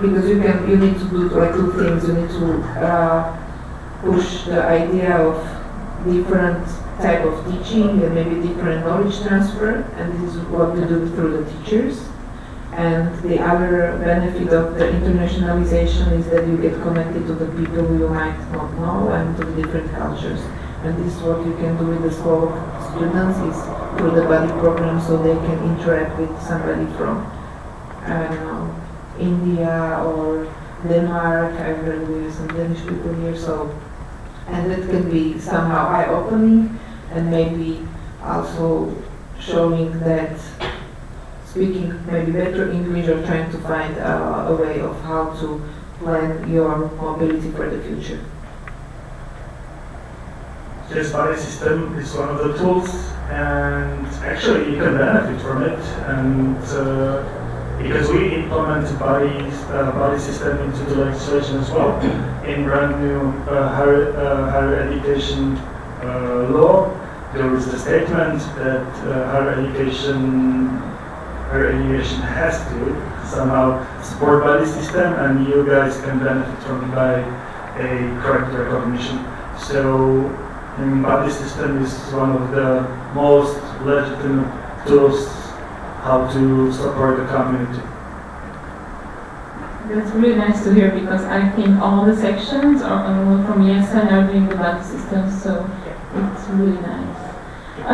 because you need to do like two things. You need to push the idea of different type of teaching and maybe different knowledge transfer, and this is what we do through the teachers. And the other benefit of the internationalization is that you get connected to the people you might not know and to the different cultures. And this is what you can do with the Slovak students is through the buddy program, so they can interact with somebody from, I don't know, India or Denmark. I've heard we have some Danish people here, so, and that can be somehow eye-opening and maybe also showing that speaking maybe better English or trying to find a way of how to plan your mobility for the future. Yes, buddy system is one of the tools, and actually you can benefit from it. And because we implemented buddy system into the legislation as well in brand new higher education law. There is a statement that higher education has to somehow support buddy system, and you guys can benefit from it by a correct recognition. So buddy system is one of the most legitimate tools how to support the community. That's really nice to hear, because I think all the sections from ESN are doing the buddy system, so it's really nice.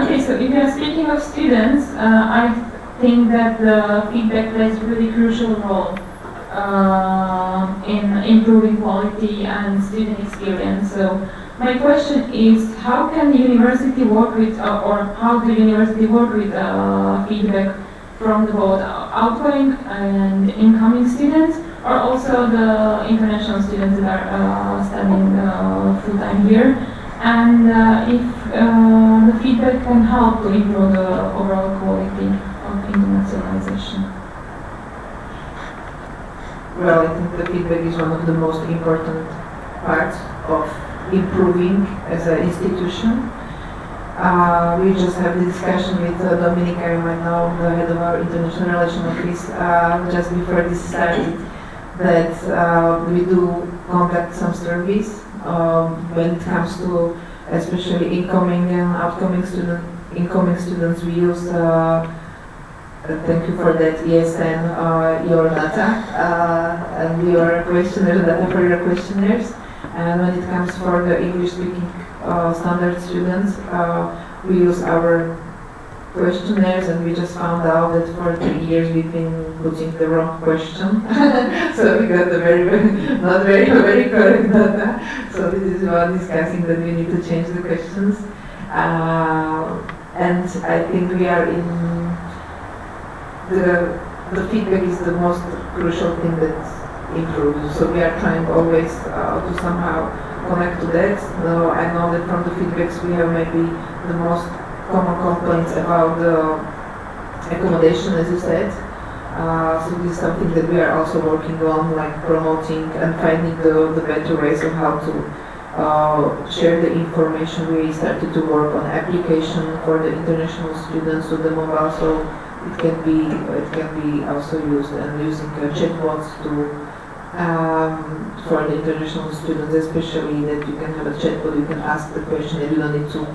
Okay, so if you are speaking of students, I think that the feedback plays a really crucial role in improving quality and student experience. So my question is, how can the university work with, or how the university work with feedback from the both outgoing and incoming students, or also the international students that are studying full-time here, and if the feedback can help to improve the overall quality of internationalization? Well, I think the feedback is one of the most important parts of improving as an institution. We just had the discussion with Dominika, you might know, the head of our international relations office, just before this started, that we do conduct some surveys when it comes to especially incoming and outgoing students. Incoming students, we use, thank you for that, ESN, your data, and your questionnaire, data for your questionnaires. And when it comes for the English-speaking standard students, we use our questionnaires, and we just found out that for 3 years we've been putting the wrong question. So we got the not very correct data. So this is about discussing that we need to change the questions. And I think we are in the feedback is the most crucial thing that improves. So we are trying always to somehow connect to that. Now I know that from the feedbacks we have maybe the most common complaints about the accommodation, as you said. So this is something that we are also working on, like promoting and finding the better ways of how to share the information. We started to work on application for the international students to the mobile, so it can be also used, and using chatbots to for the international students, especially that you can have a chatbot, you can ask the question and you don't need to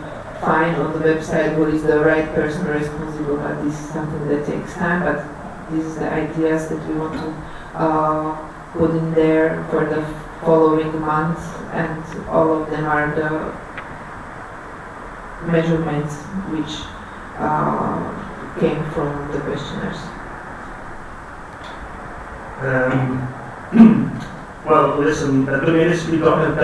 find on the website who is the right person responsible, but this is something that takes time, but this is the ideas that we want to put in there for the following months, and all of them are the measurements which came from the questionnaires. Well, listen, at the ministry we don't have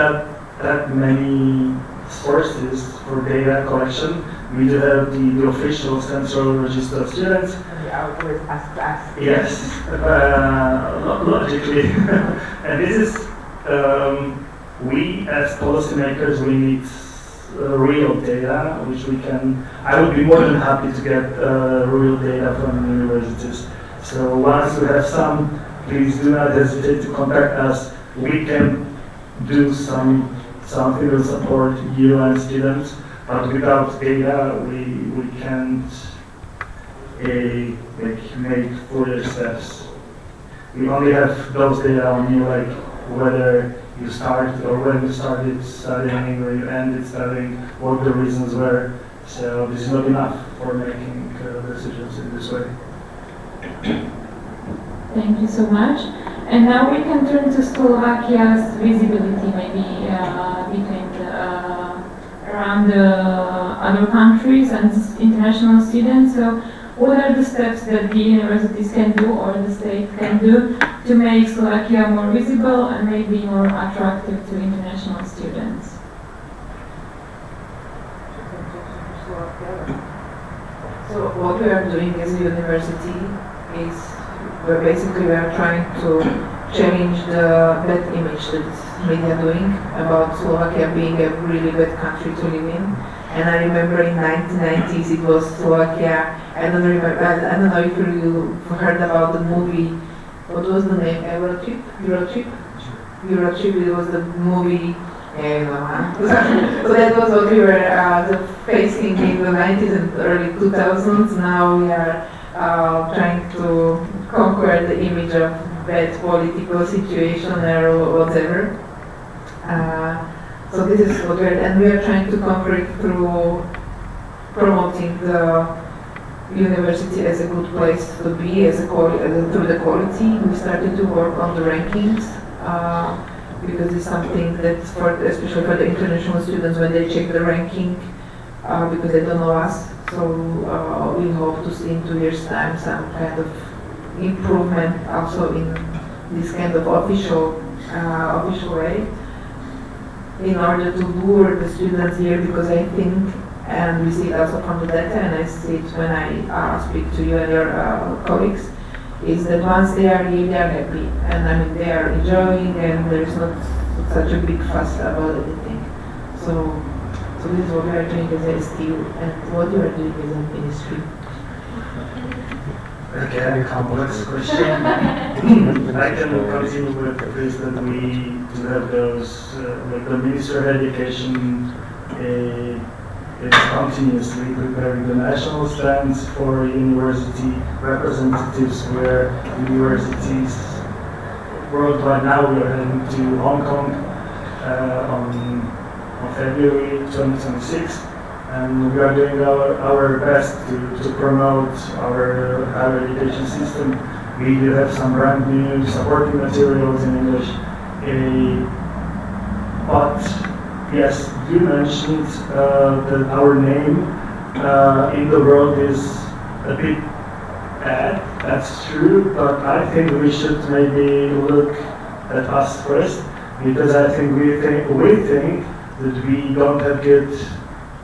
that many sources for data collection. We do have the official central register of students. And they always ask us. Yes, logically. And this is, we as policymakers, we need real data, which we can, I would be more than happy to get real data from universities. So once we have some, please do not hesitate to contact us. We can do something to support you and students, but without data, we can't make further steps. we only have those data on you, like whether you started or when you started studying or you ended studying, what the reasons were. So this is not enough for making decisions in this way. Thank you so much. And now we can turn to Slovakia's visibility, maybe between around the other countries and international students. So what are the steps that the universities can do or the state can do to make Slovakia more visible and maybe more attractive to international students? So what we are doing as a university is we are trying to change the bad image that media doing about Slovakia being a really bad country to live in. And I remember in 1990s it was Slovakia. I don't know if you heard about the movie. What was the name? Eurotrip. It was the movie. Yeah, you know, huh? So that was what we were facing in the 90s and early 2000s. Now we are trying to conquer the image of bad political situation or whatever. So this is what we are trying to conquer it through promoting the university as a good place to be, through the quality. We started to work on the rankings. Because it's something that, especially for the international students, when they check the ranking, because they don't know us, so we hope to see in 2 years' time some kind of improvement also in this kind of official way, in order to lure the students here, because I think, and we see it also from the data, and I see it when I speak to you and your colleagues, is that once they are here, they are happy, and I mean they are enjoying, and there is not such a big fuss about anything. So this is what we are doing as a STU, and what you are doing as a ministry. Okay, complex question. I can continue with this, that we do have those, like the Ministry of Education is continuously preparing the national stands for university representatives, where universities worldwide, now we are heading to Hong Kong on February 2026, and we are doing our best to promote our higher education system. We do have some brand new supporting materials in English, but yes, you mentioned that our name in the world is a bit bad. That's true, but I think we should maybe look at us first, because I think we think that we don't have good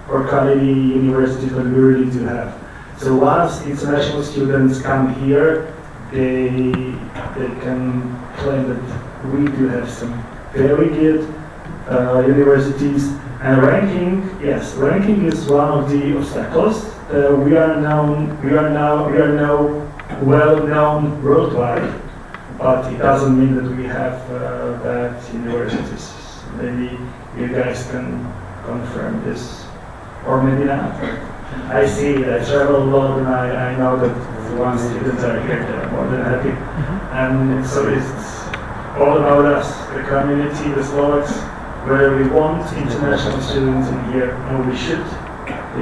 or quality universities that we really do have. So once international students come here, they can claim that we do have some very good universities. And ranking, yes, ranking is one of the obstacles. We are now well known worldwide, but it doesn't mean that we have bad universities. Maybe you guys can confirm this, or maybe not. I see, I travel a lot, and I know that once students are here, they're more than happy. And so it's all about us, the community, the Slovaks, where we want international students in here, and we should,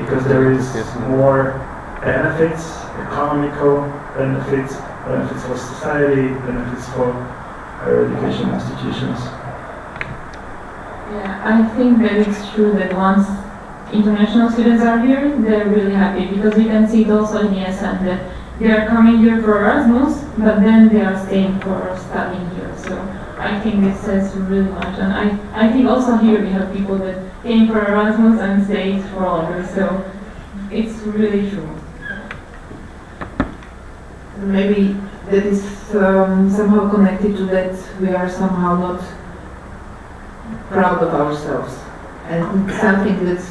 because there is more benefits, economical benefits, benefits for society, benefits for higher education institutions. Yeah, I think that it's true that once international students are here, they're really happy, because we can see it also in ESN that they are coming here for Erasmus, but then they are staying for studying here. So I think this says really much, and I think also here we have people that came for Erasmus and stayed for longer, so it's really true. Maybe that is somehow connected to that we are somehow not proud of ourselves, and it's something that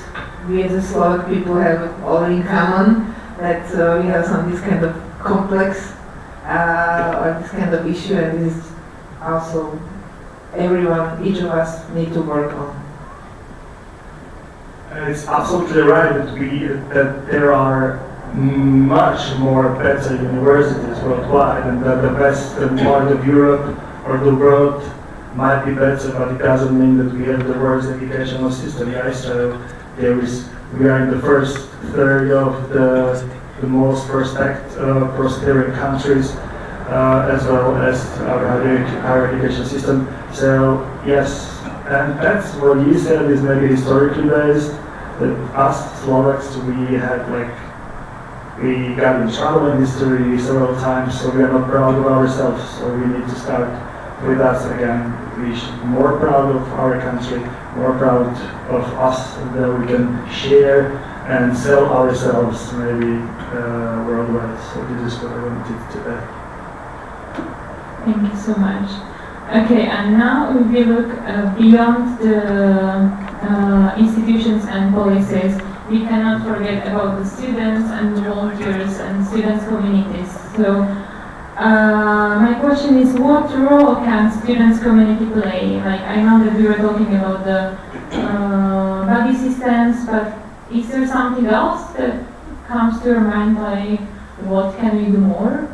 we as a Slovak people have all in common, that we have this kind of complex or this kind of issue, and this is also everyone, each of us need to work on. And it's absolutely right that there are much more better universities worldwide, and that the western part of Europe or the world might be better, but it doesn't mean that we have the worst educational system, right? So we are in the first third of the most prospering countries, as well as our higher education system. So yes, and that's what you said is maybe historically based. That us Slovaks, we got in trouble in history several times, so we are not proud of ourselves. So we need to start with us again. We should be more proud of our country, more proud of us, that we can share and sell ourselves maybe worldwide. So this is what I wanted to add. Thank you so much. Okay, and now if we look beyond the institutions and policies, we cannot forget about the students and volunteers and students' communities. So my question is, what role can students' community play? Like, I know that we were talking about the buddy systems, but is there something else that comes to your mind, like what can we do more?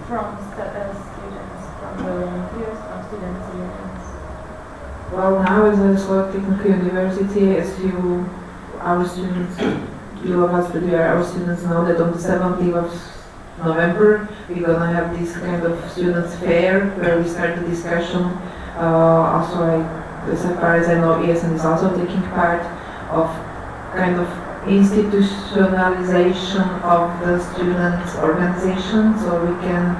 From students, from volunteers, from students' unions. Well, now as a Slovak Technical University, our students, you of us, but our students know that on the 17th of November, we're gonna have this kind of students' fair where we start the discussion. Also, as far as I know, ESN is also taking part of kind of institutionalization of the students' organization, so we can,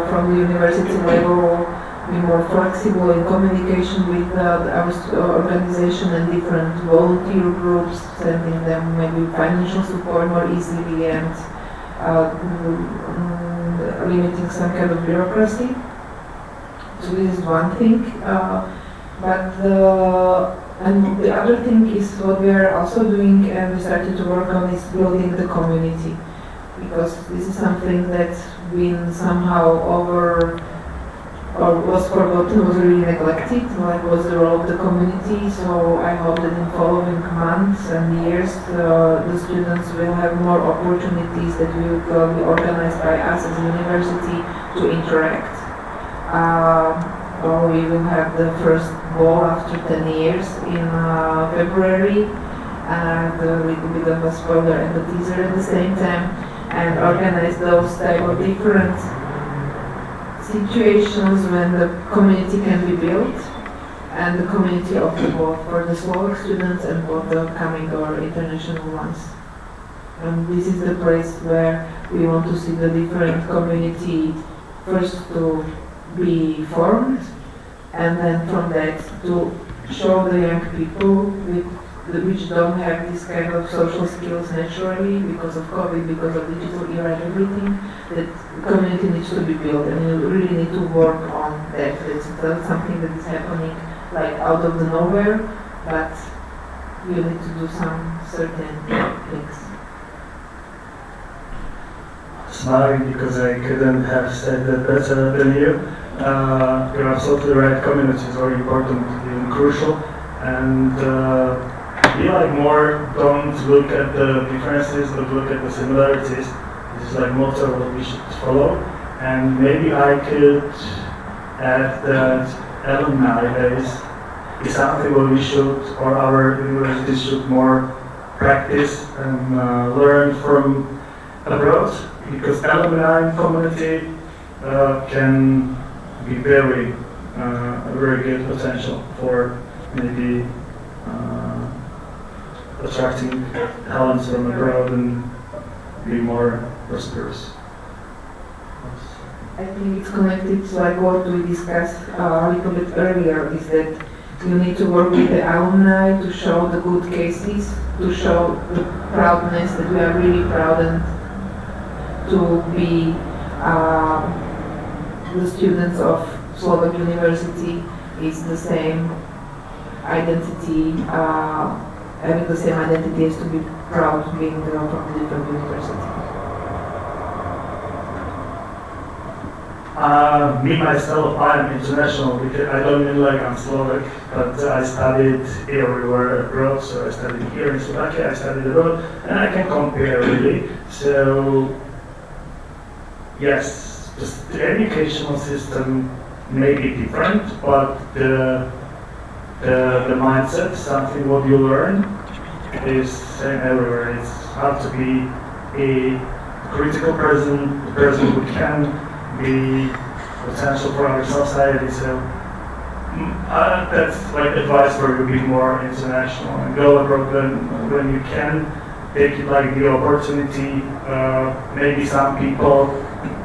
from the university level, be more flexible in communication with our organization and different volunteer groups, sending them maybe financial support more easily and limiting some kind of bureaucracy. So this is one thing. And the other thing is what we are also doing and we started to work on is building the community, because this is something that's been somehow was forgotten, was really neglected, like was the role of the community. So I hope that in following months and years the students will have more opportunities that will be organized by us as a university to interact. We will have the first ball after 10 years in February, and a little bit of a spoiler and a teaser at the same time, and organize those type of different situations when the community can be built, and the community of both for the Slovak students and both the coming or international ones. And this is the place where we want to see the different community first to be formed, and then from that to show the young people which don't have this kind of social skills naturally because of COVID, because of digital era and everything, that community needs to be built, and you really need to work on that. It's not something that is happening like out of the nowhere, but you need to do some certain things. Smiling because I couldn't have said that better than you. You're absolutely right. Community is very important and crucial, and be like more. Don't look at the differences, but look at the similarities. This is like motto what we should follow. And maybe I could add that alumni days is something what we should, or our universities should more practice and learn from abroad, because alumni community can be very good potential for maybe attracting talents from abroad and be more prosperous. I think it's connected to like what we discussed a little bit earlier, is that you need to work with the alumni to show the good cases, to show the proudness that we are really proud, and to be the students of Slovak University is the same identity, having the same identity as to be proud being from a different university. Me myself, I am international because I don't mean like I'm Slovak, but I studied everywhere abroad. So I studied here in Slovakia, I studied abroad, and I can compare really. So yes, the educational system may be different, but the mindset, something what you learn, is same everywhere. It's hard to be a critical person, the person who can be potential for our society. So that's like advice for you to be more international and go abroad when you can. Take it like the opportunity. Maybe some people,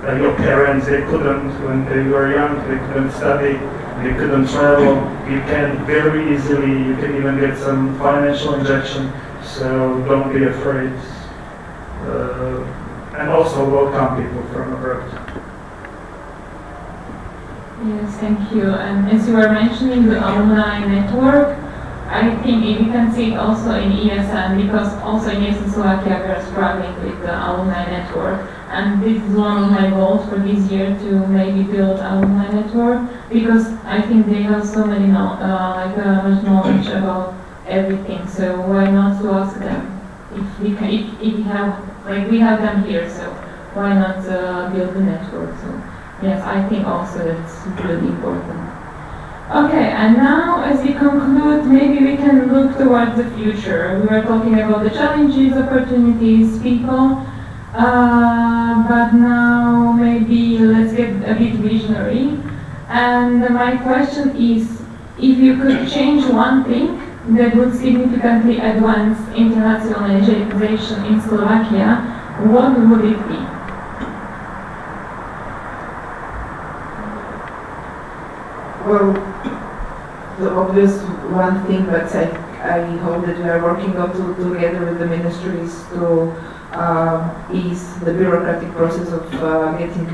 your parents, they couldn't when they were young. They couldn't study. They couldn't travel. You can very easily. You can even get some financial injection. So don't be afraid. And also welcome people from abroad. Yes, thank you. And as you were mentioning the alumni network, I think we can see it also in ESN, because also in ESN Slovakia we are struggling with the alumni network. And this is one of my goals for this year, to maybe build alumni network, because I think they have so many much knowledge about everything. So why not to ask them if we can, if we have, like we have them here, so why not build the network? So yes, I think also that's really important. Okay, and now as we conclude, maybe we can look towards the future. We were talking about the challenges, opportunities, people, but now maybe let's get a bit visionary. And my question is, if you could change one thing that would significantly advance internationalization in Slovakia, what would it be? Well, the obvious one thing, but I hope that we are working on together with the ministries to ease the bureaucratic process of getting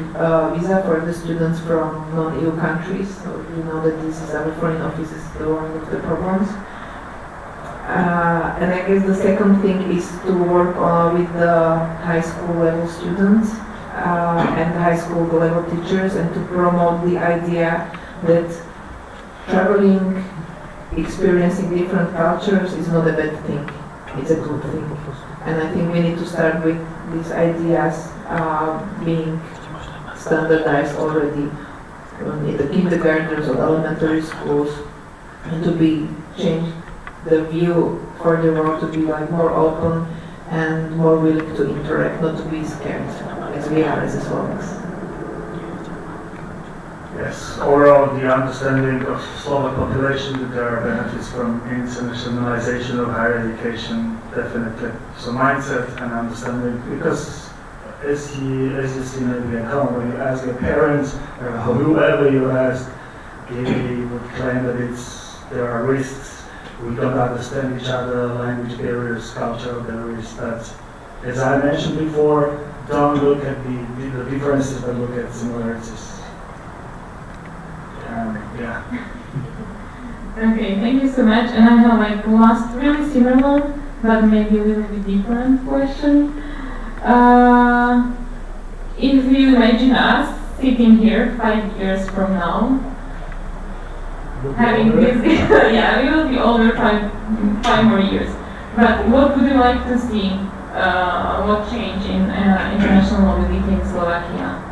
visa for the students from non-EU countries. So you know that this is our foreign office is one of the problems. And I guess the second thing is to work with the high school level students and high school level teachers, and to promote the idea that traveling, experiencing different cultures is not a bad thing, it's a good thing. And I think we need to start with these ideas being standardized already in the kindergartens or elementary schools, and to be changed the view for the world to be like more open and more willing to interact, not to be scared as we are as Slovaks. Yes, overall the understanding of Slovak population that there are benefits from internationalization of higher education, definitely. So mindset and understanding, because as you see maybe at home, when you ask your parents or whoever you ask, they would claim that there are risks. We don't understand each other, language barriers, cultural barriers. But as I mentioned before, don't look at the differences, but look at similarities. Yeah. Okay, thank you so much. And I have like last really similar, but maybe a little bit different question. If you imagine us sitting here 5 years from now, having this, yeah, we will be older five more years. But what would you like to see? What change in international mobility in Slovakia?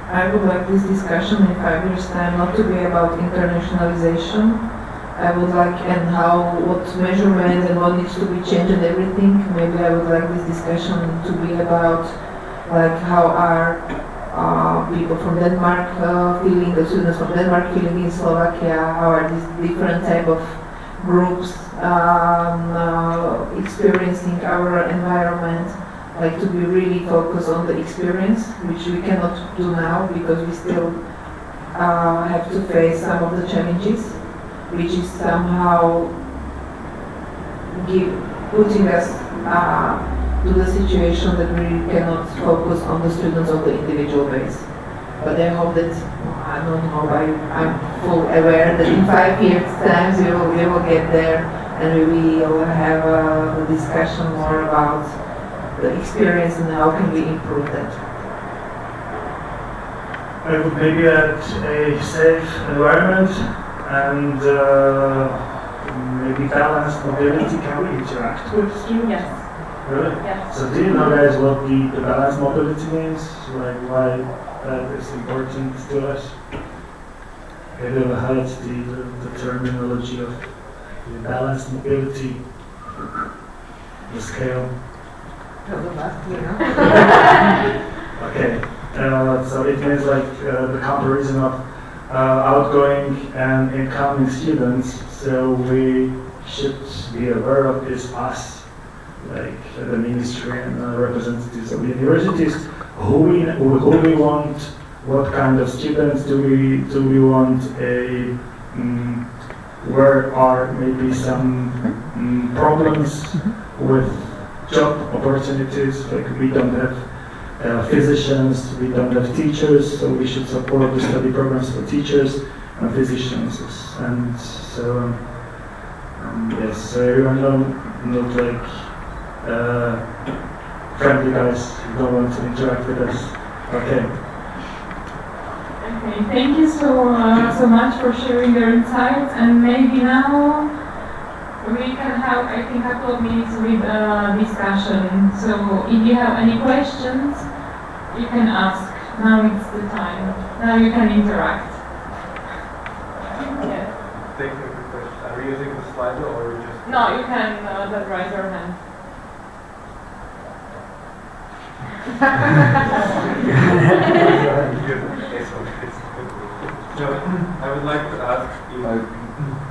I would like this discussion in 5 years' time not to be about internationalization. I would like, and what measurement and what needs to be changed and everything. Maybe I would like this discussion to be about like how are people from Denmark feeling, the students from Denmark feeling in Slovakia, how are these different type of groups experiencing our environment. Like to be really focused on the experience, which we cannot do now because we still have to face some of the challenges, which is somehow putting us to the situation that we cannot focus on the students on the individual base. But I hope that, I don't know, I'm full aware that in 5 years' time we will get there, and we will have a discussion more about the experience and how can we improve that? I would maybe add a safe environment and maybe balanced mobility. Can we interact with students? Yes. Really? Yes. So do you know, guys, what the balanced mobility means? Like why that is important to us? Have you ever heard the terminology of the balanced mobility, the scale? Okay, so it means like the comparison of outgoing and incoming students. So we should be aware of this us, like the ministry and representatives of universities, who we want, what kind of students do we want, where are maybe some problems with job opportunities, like we don't have physicians, we don't have teachers, so we should support the study programs for teachers and physicians. And so, yes, so everyone not like friendly guys who don't want to interact with us. Okay. Okay, thank you so much for sharing your insights, and maybe now we can have, I think, a couple of minutes with discussion. So if you have any questions, you can ask. Now it's the time. Now you can interact. Yes. Technical question. Are we using the Slido or we just... No, you can raise your hand. So, I would like to ask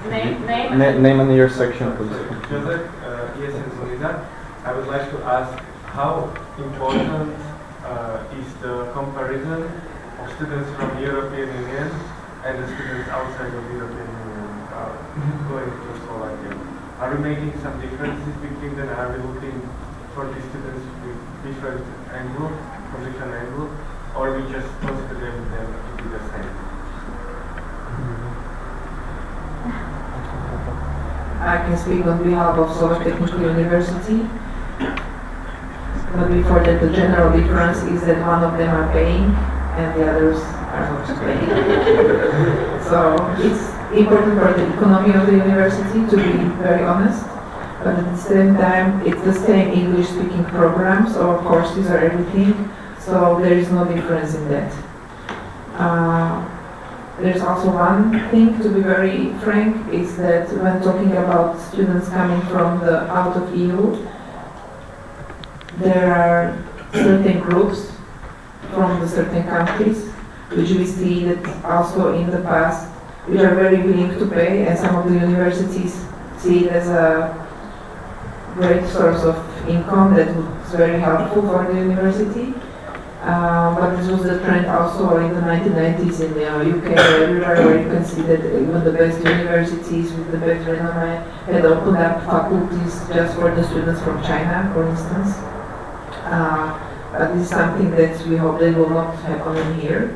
Name and your section, please. Joseph, ESN SLOVAKIA. I would like to ask how important is the comparison of students from European Union and the students outside of European Union going to Slovakia? Are we making some differences between them? Are we looking for the students with different angle, from different angle, or we just consider them to be the same? I can speak on behalf of Slovak Technical University. But before that, the general difference is that one of them are paying and the others are not paying. So it's important for the economy of the university, to be very honest. But at the same time, it's the same English-speaking program, so courses are everything. So there is no difference in that. There's also one thing, to be very frank, is that when talking about students coming from the out of EU, there are certain groups from the certain countries, which we see that also in the past, which are very willing to pay, and some of the universities see it as a great source of income that was very helpful for the university. But this was the trend also in the 1990s in the UK, everywhere, where you can see that even the best universities with the best resume had opened up faculties just for the students from China, for instance. But this is something that we hope that will not happen in here.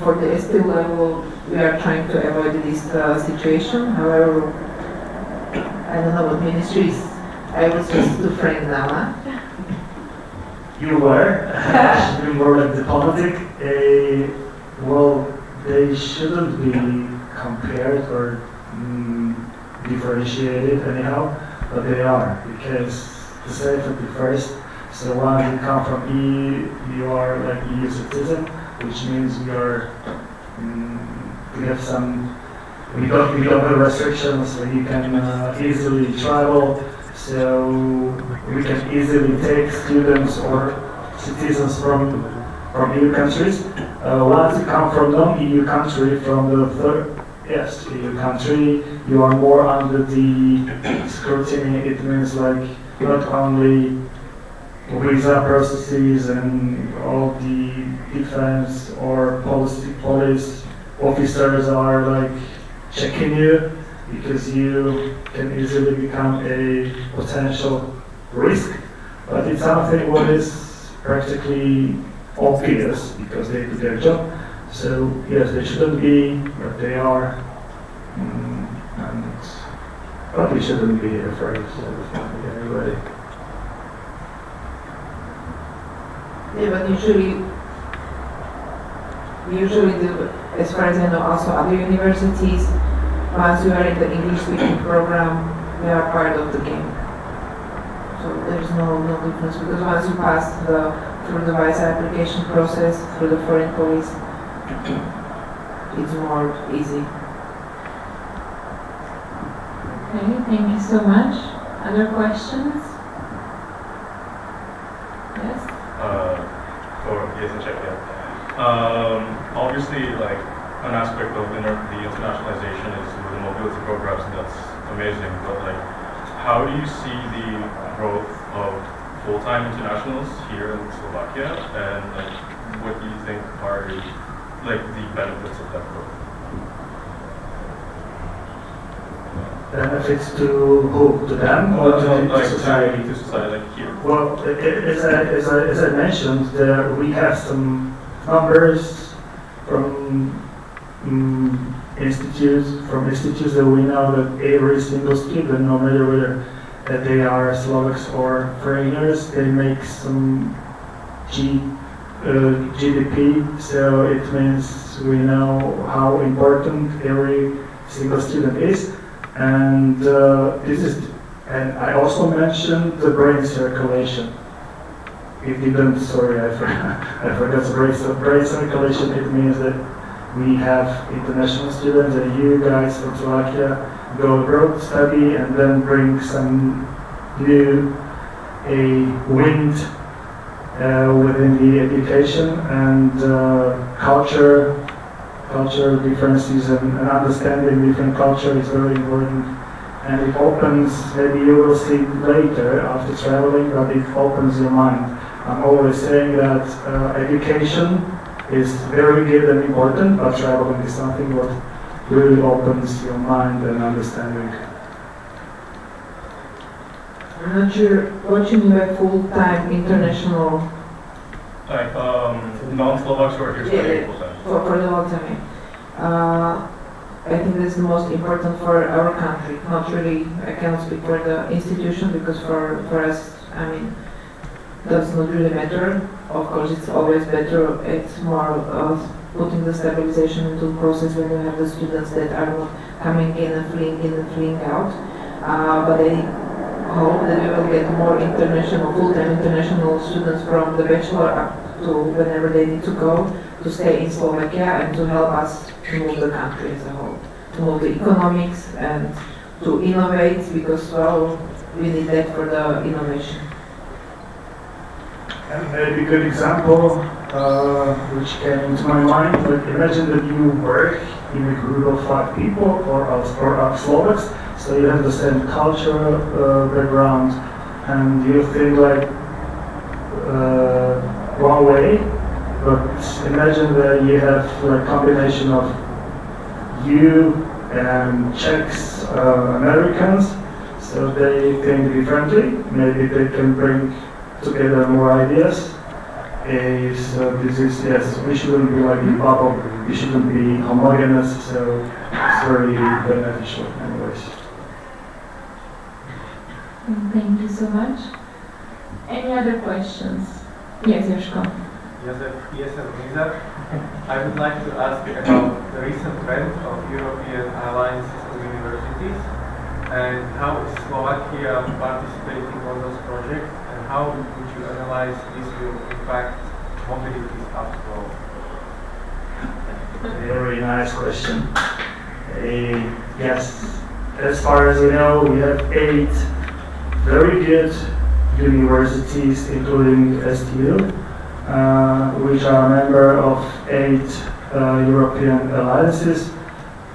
For the ST level, we are trying to avoid this situation. However, I don't know what ministries. I was just too frank now, huh? You were, you were like diplomatic. Well, they shouldn't be compared or differentiated anyhow, but they are, because the safety first. So when you come from EU, you are like EU citizen, which means we are, we have some, we don't have restrictions, so you can easily travel. So we can easily take students or citizens from EU countries. Once you come from non-EU country, from the EU country, you are more under the scrutiny. It means like not only visa processes and all the defense or police officers are like checking you, because you can easily become a potential risk, but it's something what is practically obvious because they do their job. So yes, they shouldn't be, but they are, and probably shouldn't be afraid of anybody. Yeah, but as far as I know, also other universities, once you are in the English speaking program, they are part of the game. So there's no difference, because once you pass through the visa application process, through the foreign police, it's more easy. Okay, thank you so much. Other questions? Yes? For ESN Czechia. Obviously, like, an aspect of the internationalization is the mobility programs, and that's amazing, but like, how do you see the growth of full-time internationals here in Slovakia, and like, what do you think are like the benefits of that growth? Benefits to who? To them or to society? To society, like here. Well, as I mentioned, we have some numbers from institutes that we know that every single student, no matter whether they are Slovaks or foreigners, they make some GDP. So it means we know how important every single student is. And and I also mentioned the brain circulation. If you didn't, sorry, I forgot the brain circulation. It means that we have international students, and you guys from Slovakia go abroad, study, and then bring some new wind within the education, and culture differences and understanding different culture is very important. And it opens, maybe you will see it later after traveling, but it opens your mind. I'm always saying that education is very good and important, but traveling is something what really opens your mind and understanding. I'm not sure what you mean by full-time international. Like non-Slovaks who are here studying full-time. For the long time. I think that's the most important for our country. Not really, I cannot speak for the institution, because for us, I mean, does not really matter. Of course, it's always better. It's more putting the stabilization into the process when you have the students that are not coming in and fleeing out. But I hope that we will get more international, full-time international students from the bachelor up to whenever they need to go, to stay in Slovakia and to help us to move the country as a whole, to move the economics and to innovate, because, well, we need that for the innovation. And maybe a good example, which came into my mind, like imagine that you work in a group of 5 people or Slovaks, so you have the same cultural background, and you think like one way, but imagine that you have like combination of you and Czechs, Americans, so they think differently, maybe they can bring together more ideas. So this is, yes, we shouldn't be like a bubble, we shouldn't be homogeneous, so it's very beneficial anyways. Thank you so much. Any other questions? Yes, Joshko. ESN SLOVAKIA. I would like to ask about the recent trend of European alliances of universities, and how is Slovakia participating on those projects, and how would you analyze this will impact mobility after all? Very nice question. Yes, as far as we know, we have 8 very good universities, including STU, which are a member of 8 European alliances,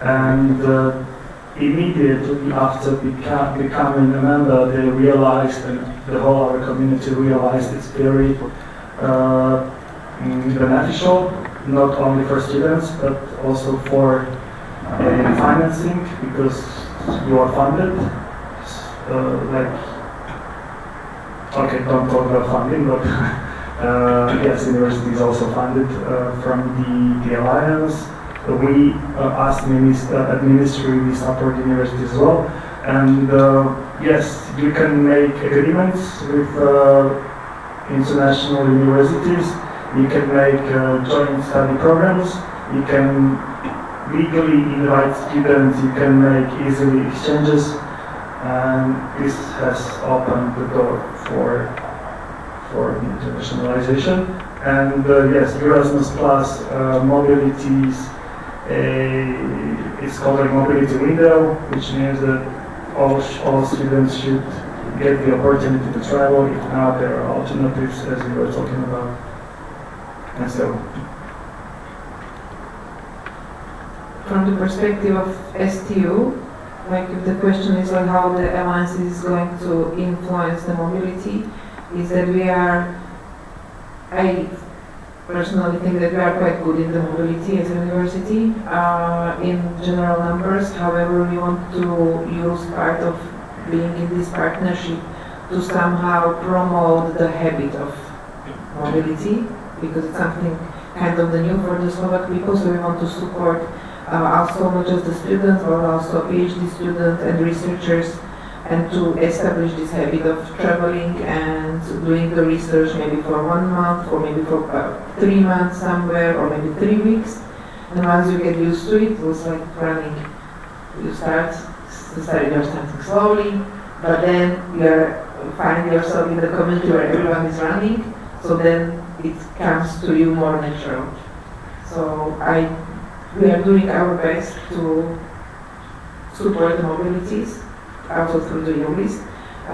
and immediately after becoming a member, they realized, and the whole our community realized, it's very beneficial, not only for students, but also for financing, because you are funded, okay, don't talk about funding, but yes, university is also funded from the alliance. We as ministry, we support universities as well, and yes, you can make agreements with international universities. You can make joint study programs. You can legally invite students. You can make easily exchanges, and this has opened the door for internationalization. And yes, Erasmus Plus mobilities. It's called a mobility window, which means that all students should get the opportunity to travel. If not, there are alternatives, as we were talking about. And so, from the perspective of STU, like if the question is like how the alliance is going to influence the mobility, is that I personally think that we are quite good in the mobility as a university in general numbers. However, we want to use part of being in this partnership to somehow promote the habit of mobility, because it's something kind of the new for the Slovak people. So we want to support also not just the students, but also PhD students and researchers, and to establish this habit of traveling and doing the research maybe for 1 month, or maybe for 3 months somewhere, or maybe 3 weeks. And once you get used to it, it's like running. You're starting slowly, but then you find yourself in the community where everyone is running, so then it comes to you more natural. So we are doing our best to support the mobilities, also through the U-list. We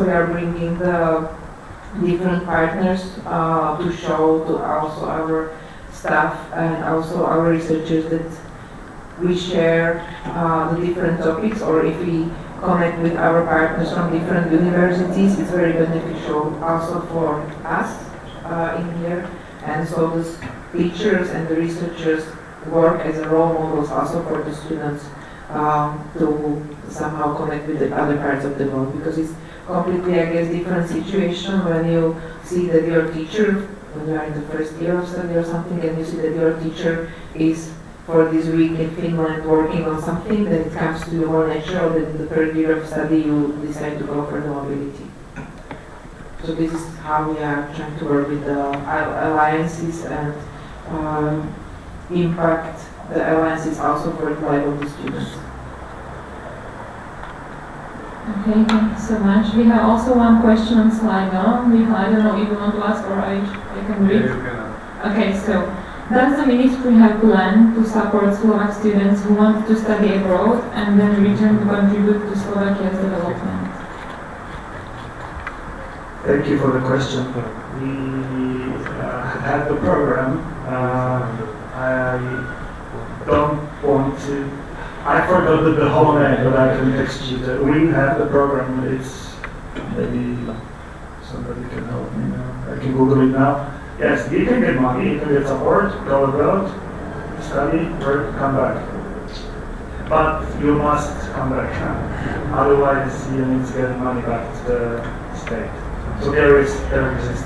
are bringing the different partners to show to also our staff and also our researchers that we share the different topics, or if we connect with our partners from different universities, it's very beneficial also for us in here. And so the teachers and the researchers work as a role models also for the students to somehow connect with the other parts of the world, because it's completely, I guess, different situation when you see that your teacher, when you are in the first year of study or something, and you see that your teacher is for this week in Finland working on something, then it comes to you more natural that in the third year of study you decide to go for the mobility. So this is how we are trying to work with the alliances and impact the alliances also for the life of the students. Okay, thank you so much. We have also one question on Slido. I don't know if you want to ask, or I can read. Yeah, you can. Okay, so does the ministry have plan to support Slovak students who want to study abroad and then return to contribute to Slovakia's development? thank you for the question. We had the program. I don't want to. I forgot the whole name, but I can text you. We have the program. It's maybe somebody can help me now. I can Google it now. Yes, you can get money, you can get support, go abroad, study, work, come back. But you must come back. Otherwise, you need to get money back to the state. So there exists.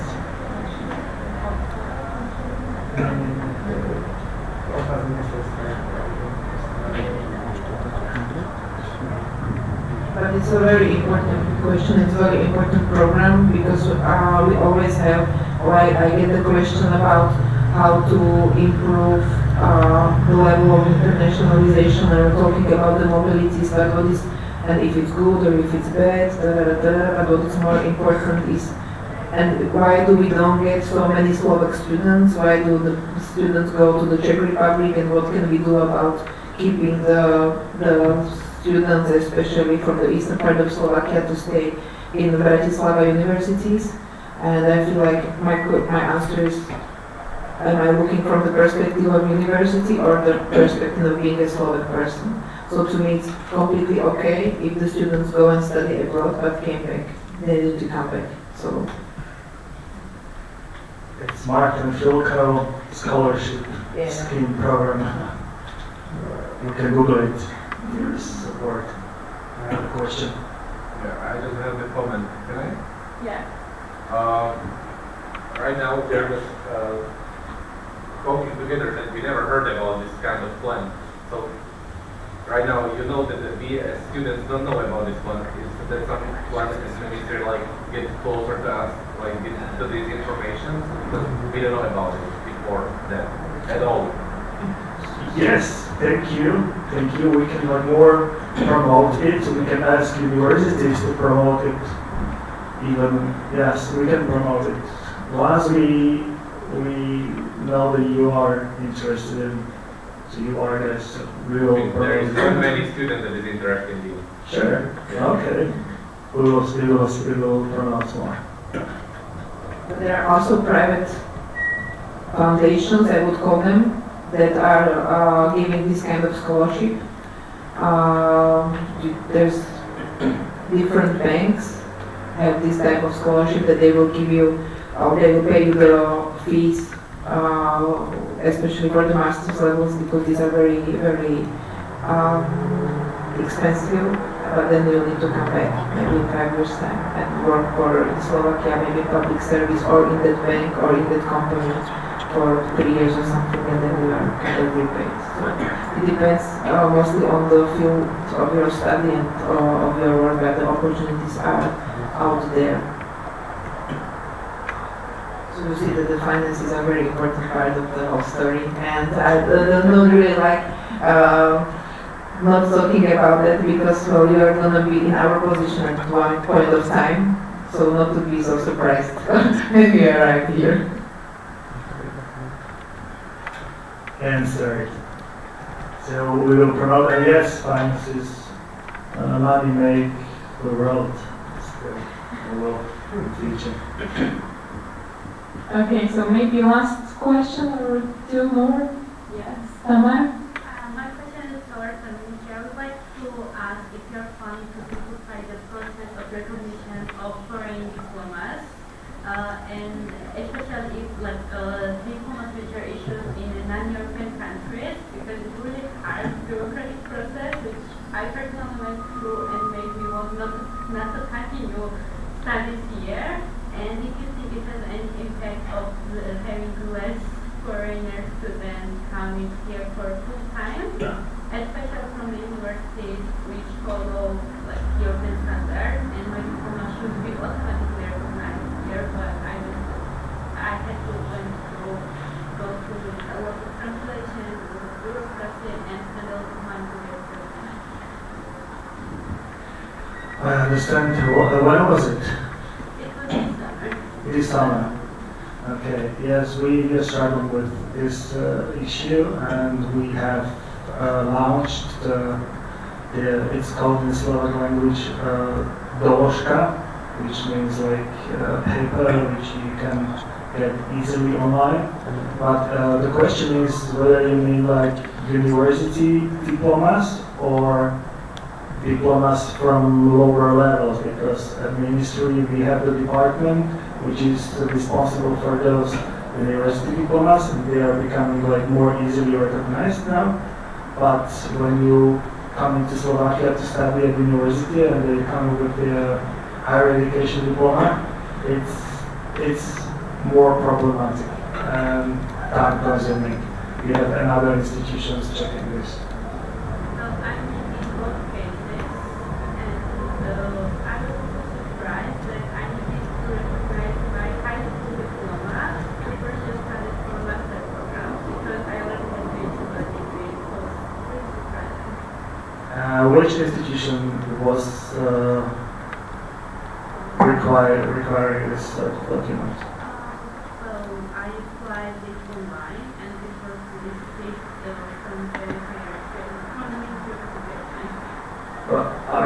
But it's a very important question, it's a very important program, because we always have, I get the question about how to improve the level of internationalization, and we're talking about the mobilities, but what is, and if it's good or if it's bad, but what is more important is, and why do we don't get so many Slovak students, why do the students go to the Czech Republic, and what can we do about keeping the students, especially from the eastern part of Slovakia, to stay in Bratislava universities. And I feel like my answer is, am I looking from the perspective of university or the perspective of being a Slovak person? So to me it's completely okay if the students go and study abroad but came back. They need to come back. So It's Martin Filko scholarship scheme program. You can Google it. There's support. I have a question. Yeah, I just have a comment. Can I? Yeah. Right now we're just talking together and we never heard about this kind of plan. So right now you know that we as students don't know about this plan. Is that someone in the ministry like get closer to us like to these information because we don't know about it before that at all. Yes, thank you. Thank you. We can more promote it. We can ask universities to promote it. Even, yes, we can promote it. Once we know that you are interested in, so you are guys, we will There promote is it. so many students that is interested in. Sure. Okay. We will promote more. But there are also private foundations, I would call them, that are giving this kind of scholarship. There's different banks have this type of scholarship that they will give you, they will pay you the fees, especially for the master's levels, because these are very, very expensive. But then you'll need to come back maybe in 5 years' time and work for Slovakia, maybe public service or in that bank or in that company for 3 years or something, and then you are kind of repaid. So it depends mostly on the field of your study and of your work, where the opportunities are out there. So you see that the finances are a very important part of the whole story, and I don't really like not talking about that because well, you are going to be in our position at one point of time, so not to be so surprised when we arrive here. And third, so we will promote, and yes, finance is money make the world still in the future. Okay, so maybe last question or two more? Yes, Tamar? My question is towards the ministry. I would like to ask if you are planning to simplify the process of recognition of foreign diplomas, and especially if diplomas which are issued in non-European countries, because it's really hard bureaucratic process which I personally went through and made me want not to continue studies here. And if you think it has any impact of having less foreigner students coming here for full time, especially from the universities which follow like European standards, and my diploma should be automatically recognized here, but I had to go through a lot of translations, a lot of bureaucracy, and spend a lot of money to get it recognized. I understand. When was it? It was this summer. This summer. Okay. Yes, we are struggling with this issue, and we have launched it's called in Slovak language doložka, which means like paper which you can get easily online. But the question is whether you mean like university diplomas or diplomas from lower levels, because at ministry we have the department which is responsible for those university diplomas, and they are becoming like more easily recognized now. But when you come into Slovakia to study at university and they come with the higher education diploma, it's more problematic and time consuming. We have another institutions checking this. So I mean in both cases, and I was also surprised that I needed to recognize my high school diploma before just studied for master program, because I already had bachelor degree. It was pretty surprising. Which institution was requiring this document? So I applied it online, and it was received from the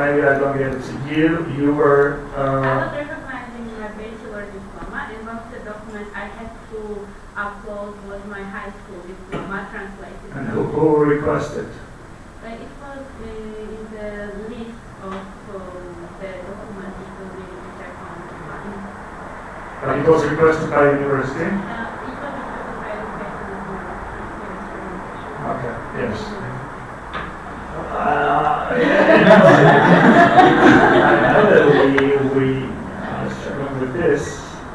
Maybe I don't get it. So you were. I was recognizing my bachelor diploma, and one of the documents I had to upload was my high school diploma translated. And who requested? It was in the list of the documents which will be checked online. It was requested by university? It was requested by the bachelor diploma. Okay, yes. I know that we are struggling with this,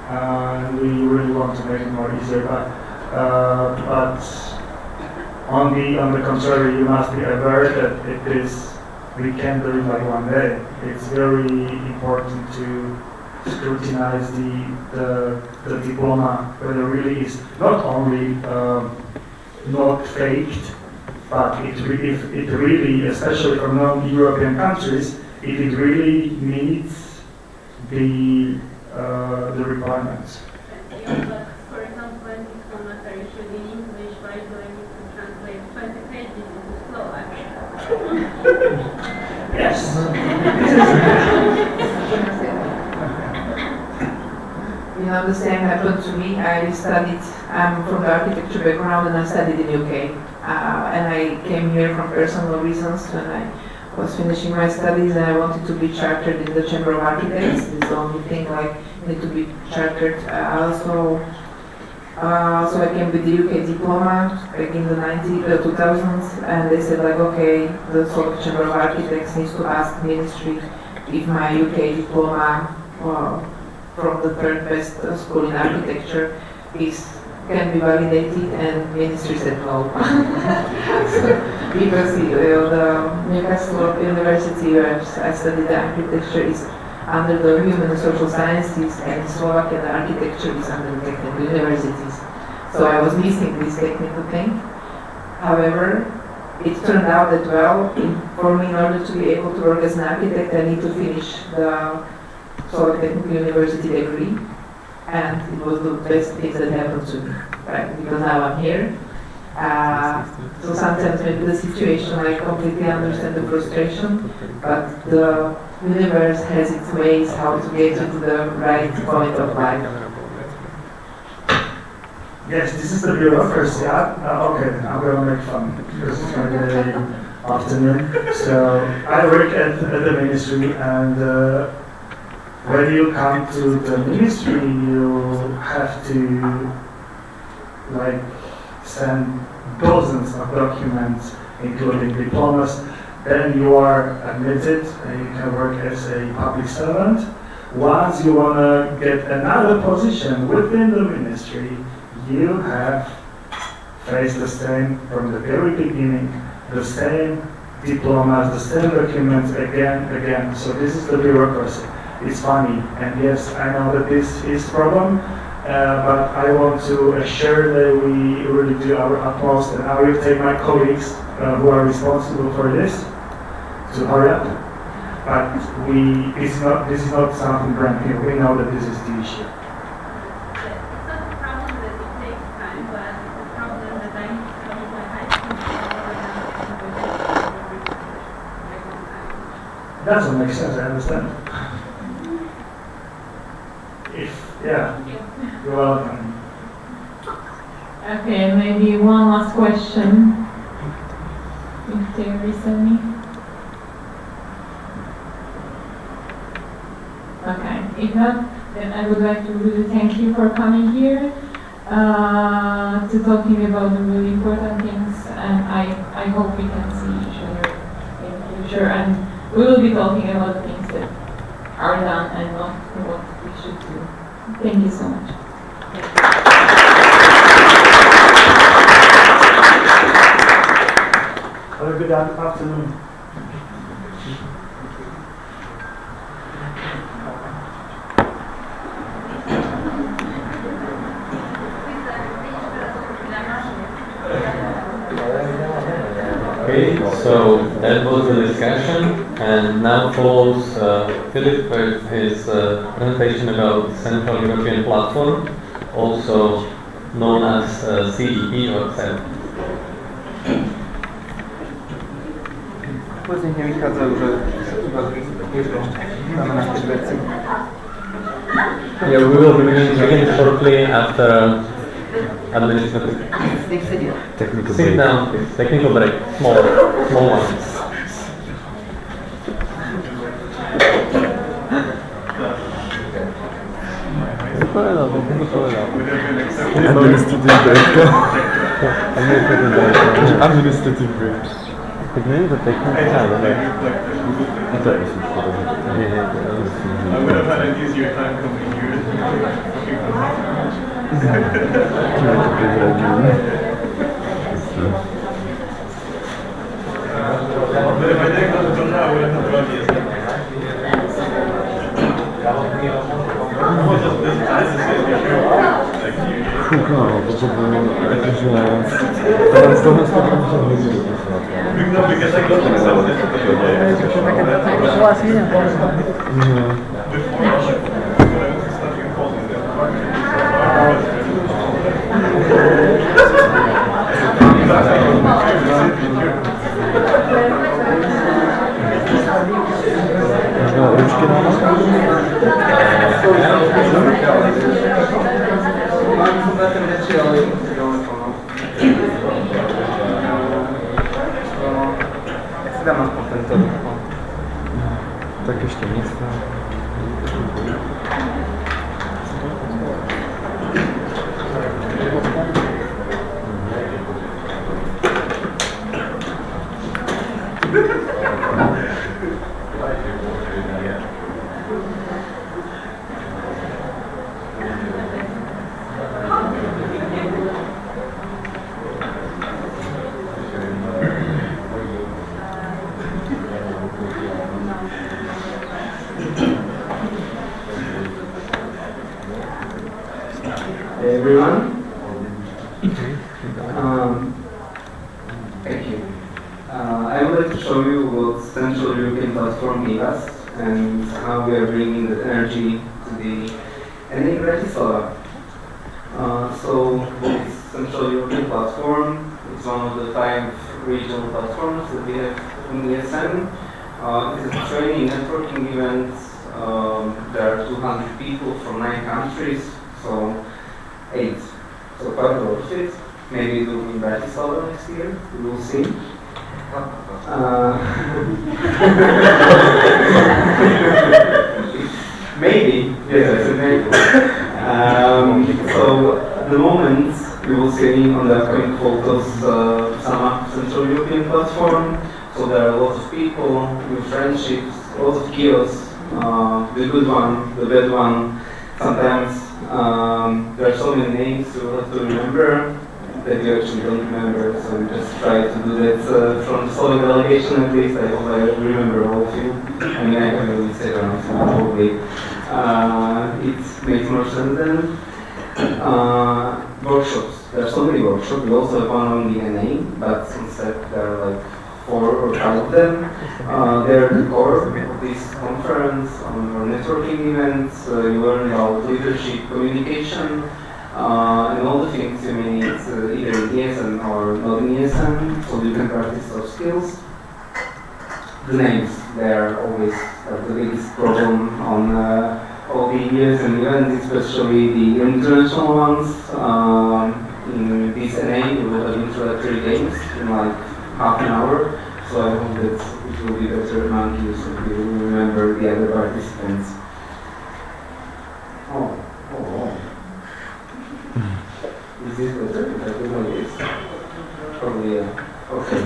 and we really want to make it more easier, but on the contrary, you must be aware that we can't do it like one day. It's very important to scrutinize the diploma, whether it really is not only not faked, but if it really, especially from non-European countries, if it really meets the requirements. Yeah, but for example, when diplomas are issued in English, why do I need to translate 20 pages into Slovak? Yes. You know, the same happened to me. I'm from the architecture background and I studied in UK. And I came here from personal reasons when I was finishing my studies and I wanted to be chartered in the Chamber of Architects. It's the only thing, like, you need to be chartered. So I came with the UK diploma back in the 2000s, and they said, like, okay, the Slovak Chamber of Architects needs to ask ministry if my UK diploma from the third best school in architecture can be validated, and ministry said no. Because the Newcastle University where I studied the architecture is under the human and social sciences, and in Slovakia the architecture is under the technical universities. So I was missing this technical thing. However, it turned out that, well, for me, in order to be able to work as an architect, I need to finish the Slovak Technical University degree, and it was the best thing that happened to me, right? Because now I'm here. So sometimes maybe the situation, I completely understand the frustration, but the universe has its ways how to get you to the right point of life. Yes, this is the bureaucracy. Okay, I'm going to make fun because it's Friday afternoon. So I work at the ministry, and when you come to the ministry, you have to send dozens of documents, including diplomas. Then you are admitted and you can work as a public servant. Once you want to get another position within the ministry, you have faced the same from the very beginning, the same diplomas, the same documents again. So this is the bureaucracy. It's funny, and yes, I know that this is a problem, but I want to assure that we really do our utmost, and I will take my colleagues who are responsible for this to hurry up. But this is not something brand new. We know that this is the issue. It's not a problem that it takes time, but it's a problem that I need to commit my high school to Doesn't make sense, I understand. You're welcome. Okay, maybe one last question, if there is any. Okay, if not, then I would like to really thank you for coming here, to talking about the really important things, and I hope we can see each other in the future, and we will be talking about the things that are done and not what we should do. Thank you so much. Have a good afternoon. Okay, so that was the discussion, and now follows Philip with his presentation about Central European Platform, also known as CEP or CEP. Później nie wychodzą, że mamy na tej wersji. Yeah, we will begin shortly after administrative. Technical Sit down, please. Technical break. Small one. Administrative break. Administrative break. Technical to technical. I would have had an easier time coming here. But if I didn't go to Donna, I would have had to run the No, bo to było takie, że teraz do nas tak się nie dzieje. No, because I got like something Nie. Różki na nas? Takie ściemnictwo. Hey everyone. Thank you. I would like to show you what Central European Platform gave us and how we are bringing that energy to the NA Bratislava. So this Central European Platform is one of the 5 regional platforms that we have in ESN. It is a training networking event. There are 200 people from 9 countries, so 8. So quite a lot of it. Maybe it will be in Bratislava next year, we will see. Maybe, yes, maybe. So at the moment, you will see on the upcoming photos some Central European platform. So there are lots of people, new friendships, lots of kiosks, the good one, the bad one. Sometimes there are so many names you have to remember that you actually don't remember, so we just try to do that from the Slovak delegation at least. I hope I remember all of you. I mean, I have a Instagram, so probably it makes more sense then. Workshops. There are so many workshops. We also have one on DNA, but instead there are like 4 or 5 of them. They're the core of this conference, on our networking events. You learn about leadership, communication, and all the things you may need either in ESN or not in ESN, so you can practice those skills. The names, they are always the biggest problem on all the ESN events, especially the international ones. In this NA, you will have introductory games in like half an hour, so I hope that it will be better among you so you will remember the other participants. Oh. Is this better? I don't know this. Probably, yeah. Okay.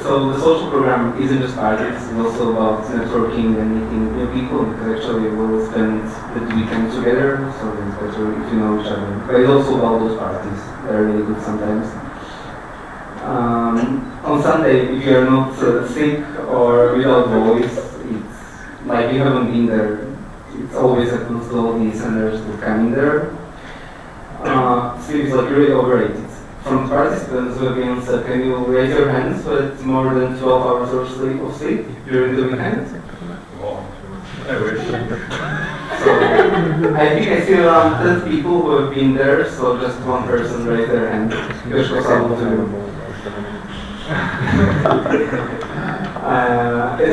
So the social program isn't just parties, it's also about networking and meeting new people, because actually we'll spend the weekend together, so it's better if you know each other. But it's also about those parties, they're really good sometimes. On Sunday, if you're not sick or without voice, it's like you haven't been there. It's always happens to all the senders that come in there. Sleep is like really overrated. From participants who have been said, can you raise your hands with more than 12 hours of sleep during the weekend? Well, I wish. So, I think I see around 10 people who have been there, so just one person raised their hand. As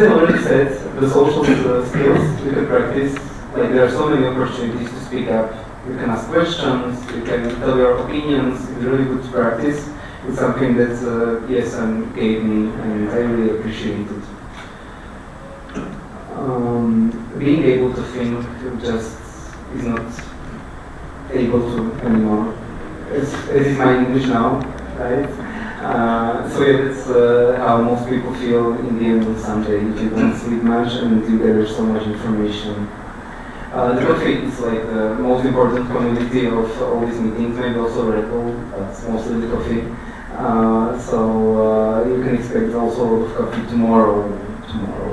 I already said, the social skills you can practice, like there are so many opportunities to speak up. You can ask questions, you can tell your opinions, it's really good to practice. It's something that ESN gave me and I really appreciate it. Being able to think just is not able to anymore. As is my English now, right? So yeah, that's how most people feel in the end of Sunday. If you don't sleep much and you gather so much information. The coffee is like the most important commodity of all these meetings, maybe also Red Bull, but mostly the coffee. So you can expect also a lot of coffee tomorrow.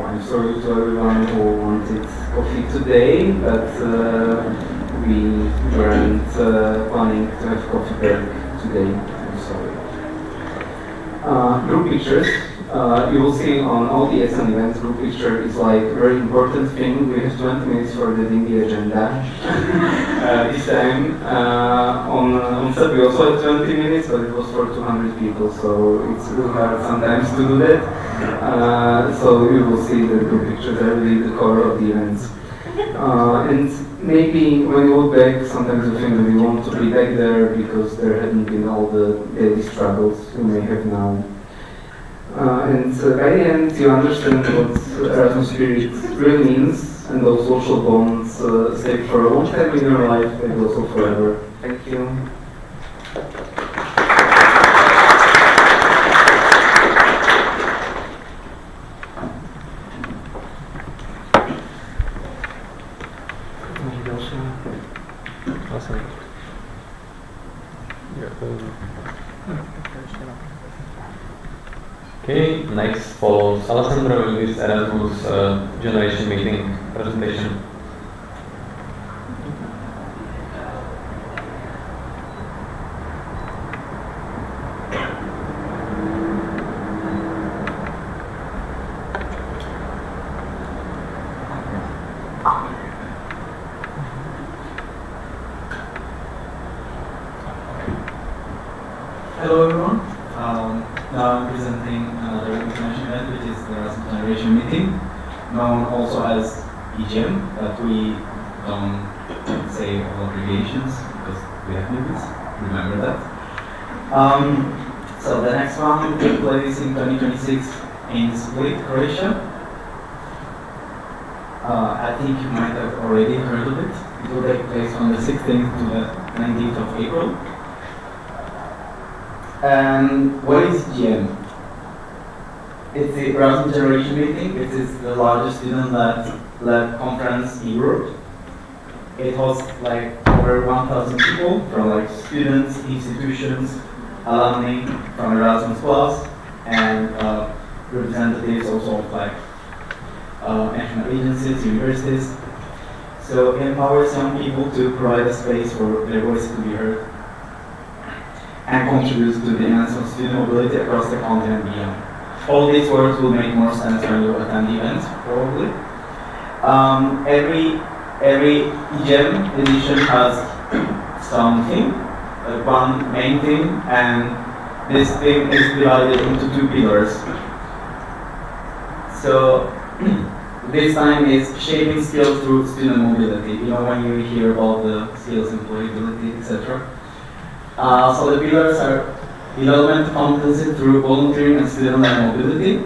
I'm sorry to everyone who wanted coffee today, but we weren't planning to have coffee break today. I'm sorry. Group pictures. You will see on all the ESN events, group picture is like a very important thing. We have 20 minutes for that in the agenda. This time on SEP we also had 20 minutes, but it was for 200 people, so it's really hard sometimes to do that. So you will see that group pictures are really the core of the events. And maybe when you look back, sometimes you think that we want to be back there because there hadn't been all the daily struggles you may have now. And by the end, you understand what Erasmus spirit really means, and those social bonds stay for a long time in your life, maybe also forever. Thank you. Okay, next follows Alessandro with his Erasmus Generation Meeting presentation. Hello everyone. Now I'm presenting another international event, which is the Erasmus Generation Meeting, known also as EGM, but we don't say all abbreviations because we have newbies. Remember that. So the next one will take place in 2026 in Split, Croatia. I think you might have already heard of it. It will take place from the 16th to the 19th of April. And what is EGM? It's the Erasmus Generation Meeting. It is the largest student-led conference in Europe. It hosts like over 1,000 people from like students, institutions, alumni from Erasmus Plus, and representatives also of like national agencies, universities. So it empowers young people to provide a space for their voice to be heard and contributes to the enhancement of student mobility across the continent and beyond. All these words will make more sense when you attend the event, probably. Every EGM edition has some theme, one main theme, and this theme is divided into two pillars. So this time is shaping skills through student mobility. You know, when you hear about the skills, employability, etc. So the pillars are development competency through volunteering and student-led mobility,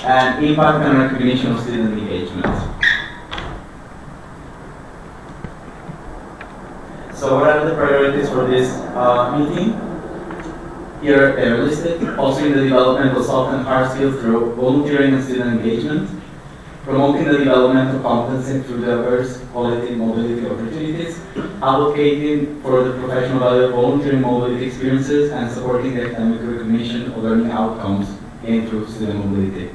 and impact and recognition of student engagement. So what are the priorities for this meeting? Here they are listed. Fostering the development of soft and hard skills through volunteering and student engagement. Promoting the development of competency through diverse quality mobility opportunities, advocating for the professional value of volunteering mobility experiences, and supporting the academic recognition of learning outcomes gained through student mobility,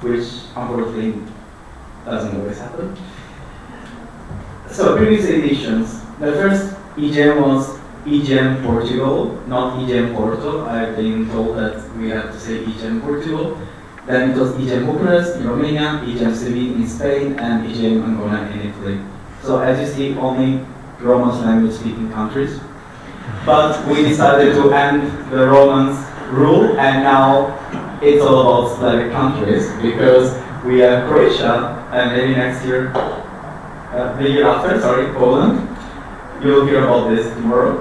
which unfortunately doesn't always happen. So previous editions, the first EGM was EGM Portugal, not EGM Porto. I've been told that we have to say EGM Portugal. Then it was EGM Bucharest in Romania, EGM Seville in Spain, and EGM Ancona in Italy. So as you see, only Romance language speaking countries. But we decided to end the Romance rule, and now it's all about Slavic countries, because we are Croatia, and maybe next year, the year after, Poland. You'll hear about this tomorrow.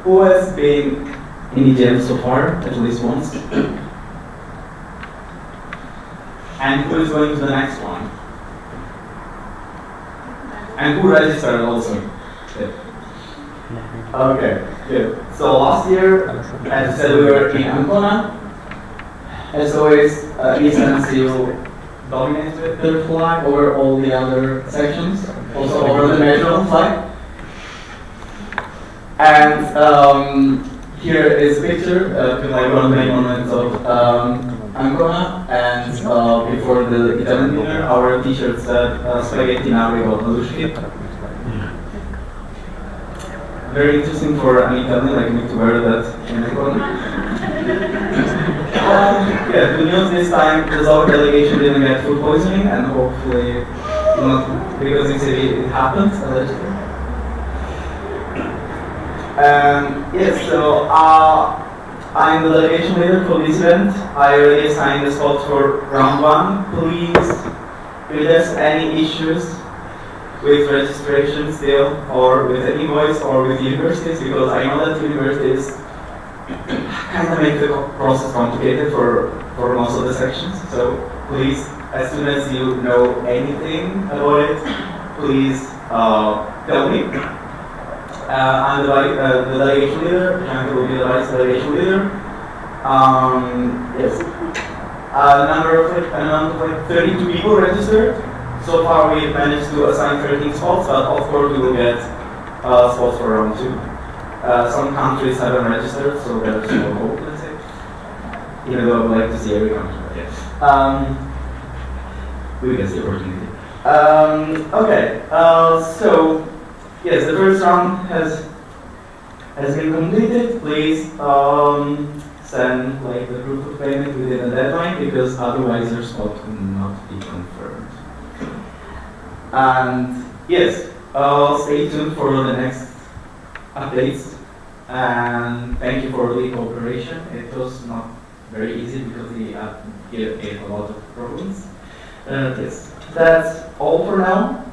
Who has been in EGM so far, at least once? And who is going to the next one? And who registered also? Good. Okay, good. So last year, as I said, we were in Ancona. As always, ESN still dominated their flag over all the other sections, also over the national flag. And here is a picture of like one of the main monuments of Ancona, and our t-shirts that spaghetti now we got malushki. Very interesting for an Italian like me to wear that in the corner. Yeah, good news this time the Slovak delegation didn't get food poisoning, and hopefully not, because it happened allegedly. Yes, so I'm the delegation leader for this event. I already assigned the spot for round 1. Please, if there's any issues with registration still, or with the invoice, or with universities, because I know that universities kind of make the process complicated for most of the sections. So please, as soon as you know anything about it, please tell me. I'm the delegation leader. Janko will be the vice delegation leader. Yes. A number of 32 people registered. So far, we managed to assign 13 spots, but of course, we will get spots for round 2. Some countries haven't registered, so there's no hope, let's say. Even though I would like to see every country. Yes. We can see opportunity. Okay. So. Yes, the first round has been completed. Please send like the proof of payment within the deadline, because otherwise your spot will not be confirmed. And yes, stay tuned for the next updates. And thank you for the cooperation. It was not very easy because we had a lot of problems. Yes, that's all for now.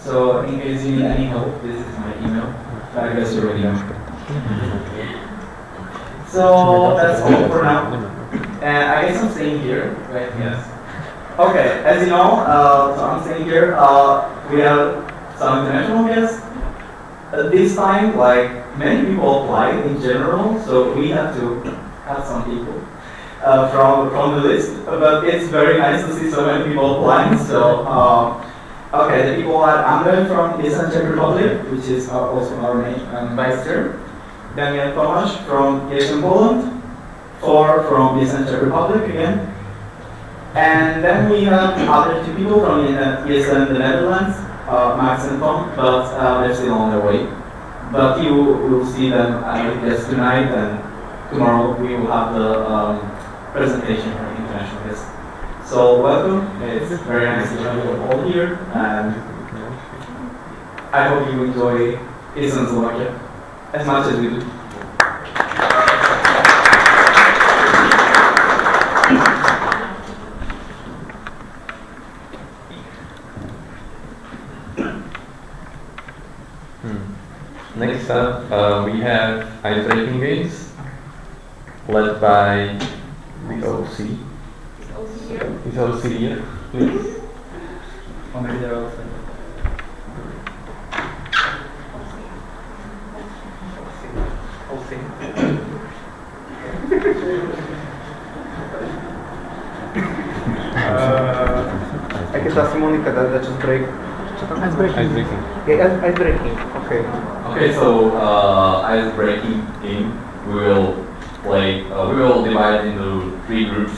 So in case you need any help, this is my email. I guess you already know. So that's all for now. And I guess I'm staying here, right? Yes. Okay, as you know, so I'm staying here. We have some international guests. This time, like many people applied in general, so we had to have some people from the list. But it's very nice to see so many people applying. So. Okay, the people are Andre from ESN Czech Republic, which is also our main vice chair. Then we have Tomasz from ESN Poland, Thor from ESN Czech Republic again. And then we have other 2 people from ESN the Netherlands, Max and Tom, but they're still on their way. But you will see them, I guess, tonight, and tomorrow we will have the presentation from international guests. So welcome, it's very nice to have you all here, and I hope you enjoy ESN Slovakia as much as we do. Next up, we have ice-breaking games, led by the OC. Is OC here, please? Or maybe they're also. I guess that's Monica, that's just break. Ice breaking. Yeah, ice breaking. Okay. Okay, so ice breaking game. We will play. We will divide into 3 groups.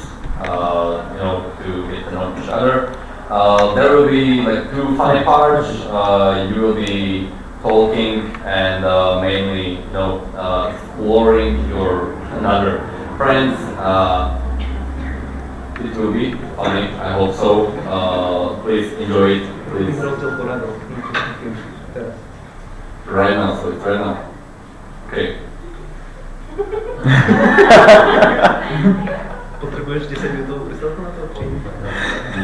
To get to know each other. There will be like 2 funny parts. You will be talking and mainly, exploring your another friends. It will be funny. I hope so. Please enjoy it. Please. Right now, so it's right now. Okay. Potřebuješ 10 minut výsledku na to?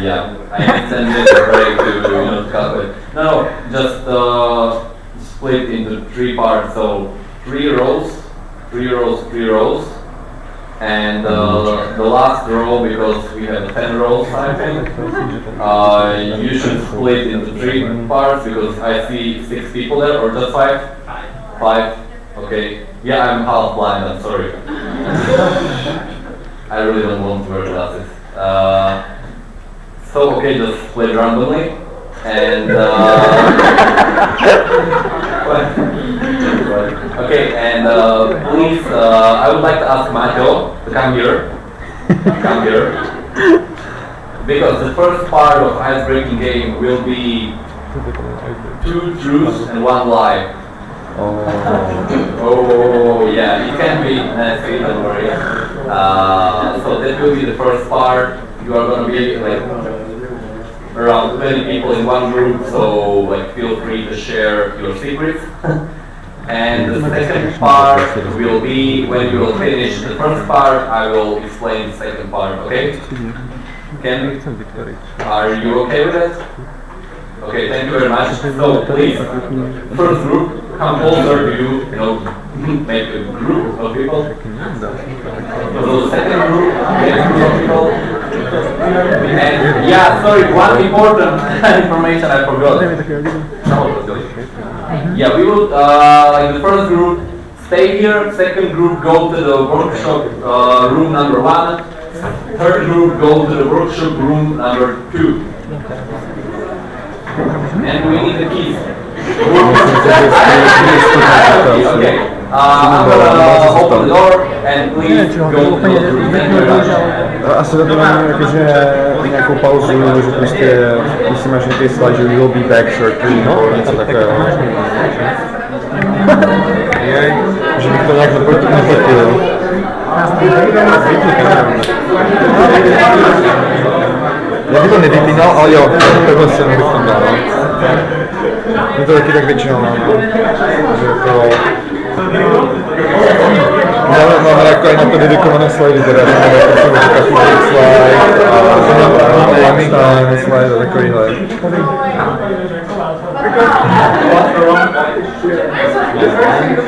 Yeah, I extended the break to calculate. No, just split into 3 parts. So 3 rows, 3 rows, 3 rows, and the last row, because we have 10 rows, I think. You should split into 3 parts because I see 6 people there, or just 5. 5. Okay. Yeah, I'm half blind. I'm sorry. I really don't want to wear glasses. So okay, just split randomly, and okay, and please, I would like to ask Michael to come here. Come here. because the first part of ice-breaking game will be 2 truths and 1 lie. Oh yeah, it can be nasty, don't worry. So that will be the first part. You are gonna be like around 20 people in one group, so like feel free to share your secrets. And the second part will be when you will finish the first part, I will explain the second part, okay? Are you okay with that? Okay, thank you very much. So please, first group, come closer to you, make a group of people. So the second group, make a group of people. And yeah, sorry, one important information I forgot. Yeah, we will, in the first group, stay here. Second group, go to the workshop room number 1. Third group, go to the workshop room number 2. And we need the keys. Okay. I'm gonna open the door and please go to the room. Thank you very much. Asi to máme jakože nějakou pauzu, že prostě musíme že ty slide, že we will be back shortly, nebo něco takového. Že bych to nějak nepotil. Já bych to nevypínal, ale jo, takhle se bych tam dal. My to taky tak většinou máme. Máme jako i na to dedikované slidy, teda že máme jako takový slide a slide a takovýhle.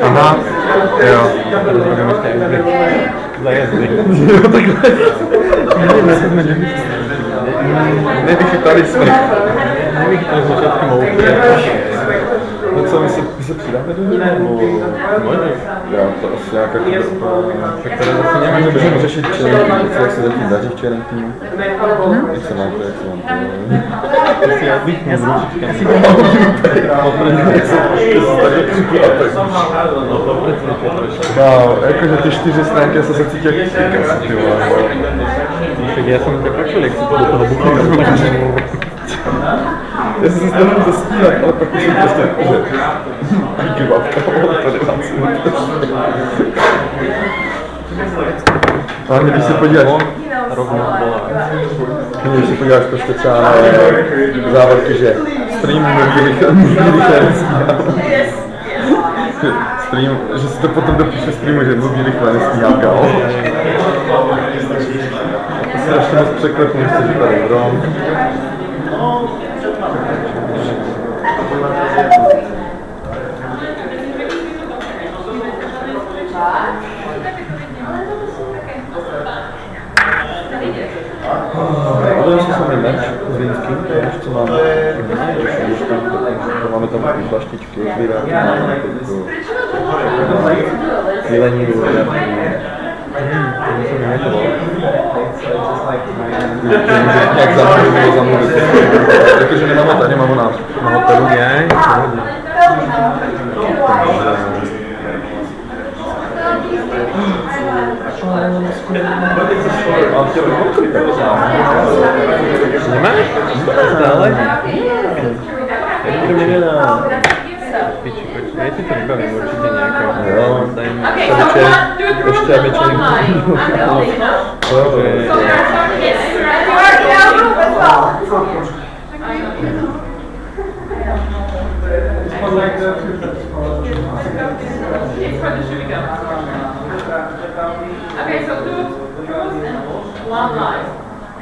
Aha, jo. Zajezdy. Jo, takhle. Nevychytali jsme. Nevychytali jsme začátky mouky. No co, my se přidáme do hry? Já to asi nějak jako... Tak tady zase nějak můžeme řešit challenge, jak se zatím daří v challenge týmu. Jak se mám to. Jestli já bych měl zručit. Jestli to mám no, jakože ty 4 stránky se cítí jak kýkas, ty vole. Tak já jsem takový člověk, si to do toho buchnu. Já jsem se snažil zastívat, ale pak už jsem prostě že I give up, to nemám si ale když se podíváš když se podíváš prostě třeba na závorky, že stream mluví rychle nestíhám. Stream, že si to potom dopíše streamu, že mluví rychle nestíhám, kámo. To strašně moc překlepnu, že jsi tady brom. Ale ještě jsme meč s Vinským, ještě máme tam takové flaštičky, otvíráky, máme chvílení jak zamluvit. Jakože nemáme tady, máme na hotelu. Ale chtěl bych odkryt, tak nemáš? Stále? Já budu měl na piči, já ti to vybavím určitě nějakou. Jo, dajím srdče, ještě aby člověk. Okay, so 2 truths and 1 lie.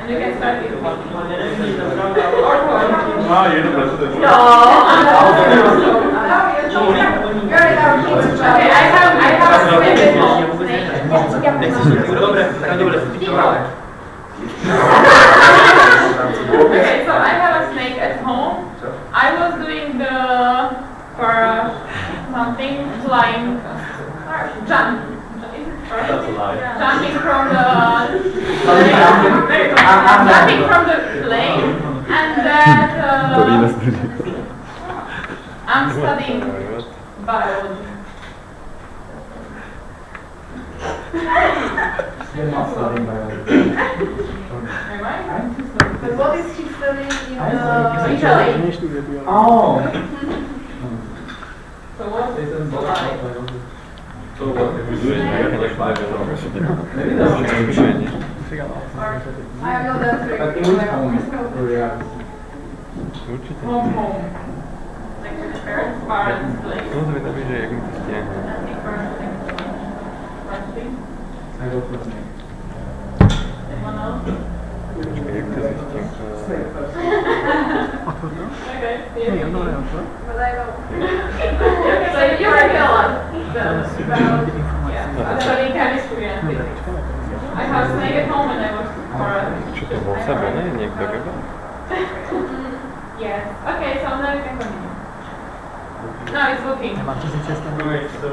And you can start with or No. Okay, I have a snake at home. Okay, so I have a snake at home. I was doing something flying, jump. Jumping from the plane, and that I'm studying biology. You're not studying biology. Am I? But what is she studying in Italy? Oh! So what This is is not like? biology. So what if we do is Maybe that's I am not answering. But in which home? Home. Like with the parents, like. No, zvědavý, že jak mi to stěhne. I go first name. Anyone else? Počkej, jak to zjistím? Okay. Yeah. But I don't. So you're a villain. Yeah. I'm studying chemistry and physics. I have stayed at home and I was for Čo to bol sebe, ne? Niekto geba? Yes. Okay, so now you can continue. No, it's looking. Alright, so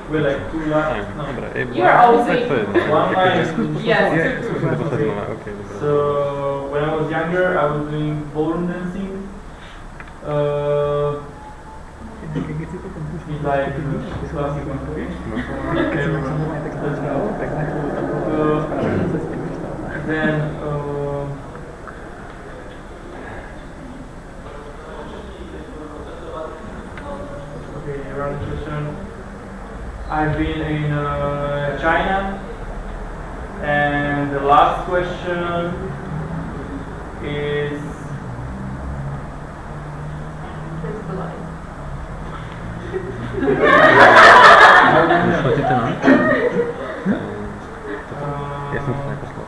we're like 2 laps. No. Dobre, You're OZ. tak to je jedno. One line. Yes. Skúsme to poslednú, okej, dobre. So when I was younger, I was doing ballroom dancing. It's like classic one. Let's go. Then okay, around the question. I've been in China, and the last question is. Chodí to na? Ja som to neposlal.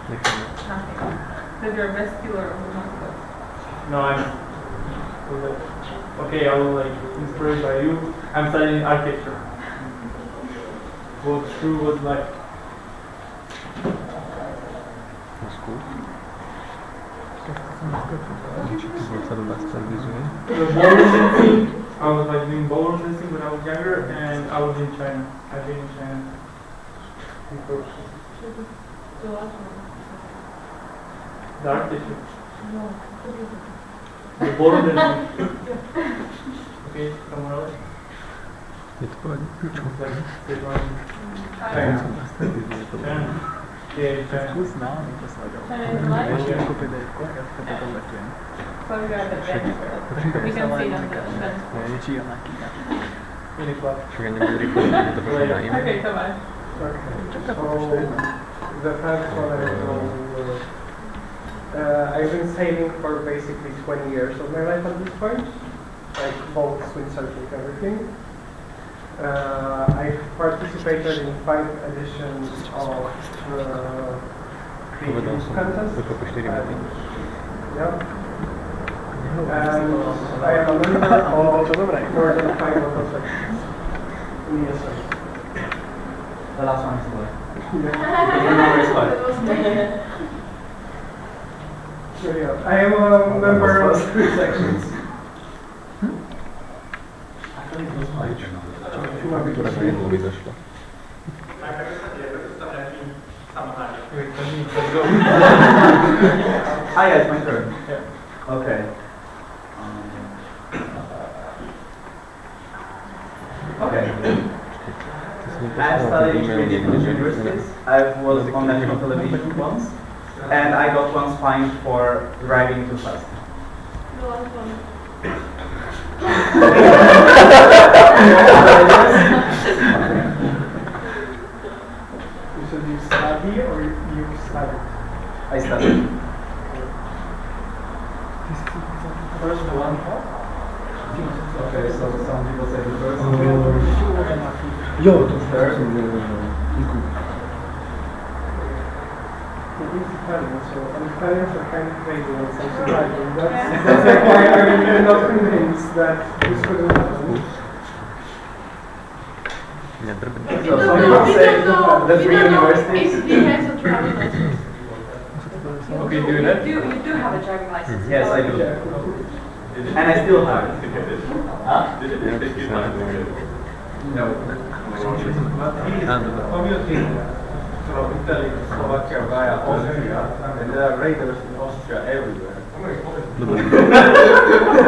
Necháme. Nothing. That's your best killer of the month. No, okay, I was like inspired by you. I'm studying architecture. What true was like. Na skús? Či to bol sa dobrá stabilizuje? The ballroom dancing, I was like doing ballroom dancing when I was younger, and I was in China. I've been in China before. The architecture. The ballroom dancing. Okay, someone else. Je to pohodě? Say one. China. Stabilizuje to. China. Yeah, China. Skús nám to sledovat. Ještě jako PDF-ko, já to potom letujem. So we are the best. We can see them the best. Větší a nějaký. Really class. Však já nebudu rychle, že to pošle na e-mail. Okay, so bye. So the first one I will, I've been sailing for basically 20 years of my life at this point, like boats, windsurfing, everything. I've participated in 5 editions of the Povedal creative som, contest. že po 4 minúty. Yeah. And I am a member of more than 5 local sections in ESN. The last one is the way. I am a member of 3 sections. Która to jedno mi došla. Ah, yeah, it's my turn. Yeah. Okay. Okay. I studied in 3 different universities. I was on national television once, and I got once fined for driving too fast. You said you study or you studied? I studied. First one. Okay, so some people say the first. Jo, to third. It's Italian, so Italians are kind of crazy when it comes to driving. That's like why I'm not convinced that this couldn't happen. nie drobne. So some people say the 3 universities. He has a driving license. Okay, do that. You do have a driving license. Yes, I do. And I still have it. Huh? No. But he's commuting from Italy to Slovakia via Austria, and there are raiders in Austria everywhere.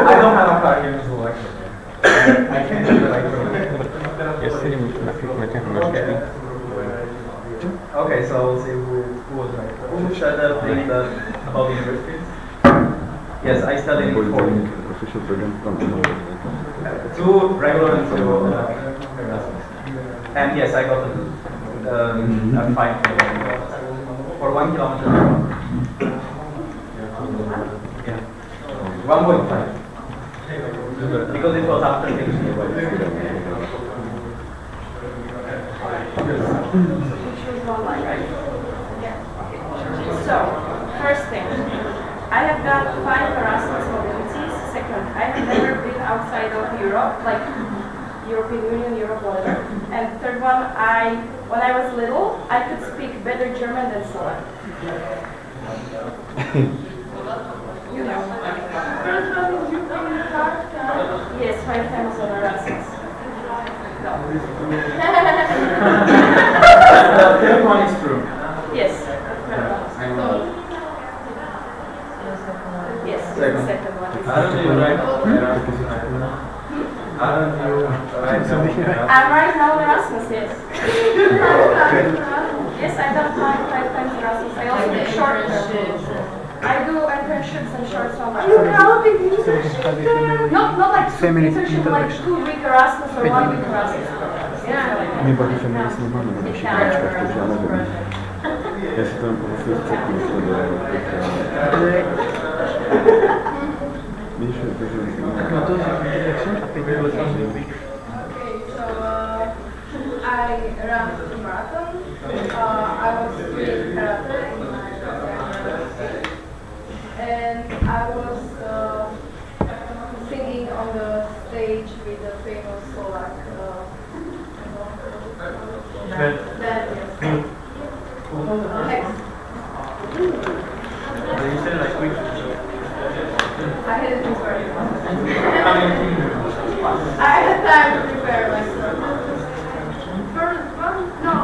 I don't have a car here in Slovakia. I can't do the right road. nožičky. Okay, so we'll see who was right. Who said the thing about universities? Yes, I studied in four. Official program from Two regular and two Erasmus. And yes, I got a fine for 1 kilometer. Yeah. 1.5. Because it was after taking So, first thing, I have done 5 Erasmus mobilities. Second, I have never been outside of Europe, like European Union, Europe, whatever. And third one, when I was little, I could speak better German than Slovak. You know. Yes, 5 times on Erasmus. No. The third one is true. Yes. Yes, the Second. second one. I'm right now in Erasmus, yes. Yes, I've done 5 times Erasmus. I also do short term. I do internships and short term. Not like internship, like 2-week Erasmus or 1-week Erasmus. Yeah. My bawi feminizm nemáme na našich práčkách, takže já nevím. Já si tam pamatuju v cokli, co dělám. Víš, takže... Tak na to, jak jsem a 5 let tam byl. I ran the marathon. I was doing karate in my university. And I was singing on the stage with the famous Slovak band. Yes. Next. You said like quick. I had to prepare. I had time to prepare myself. First one? No.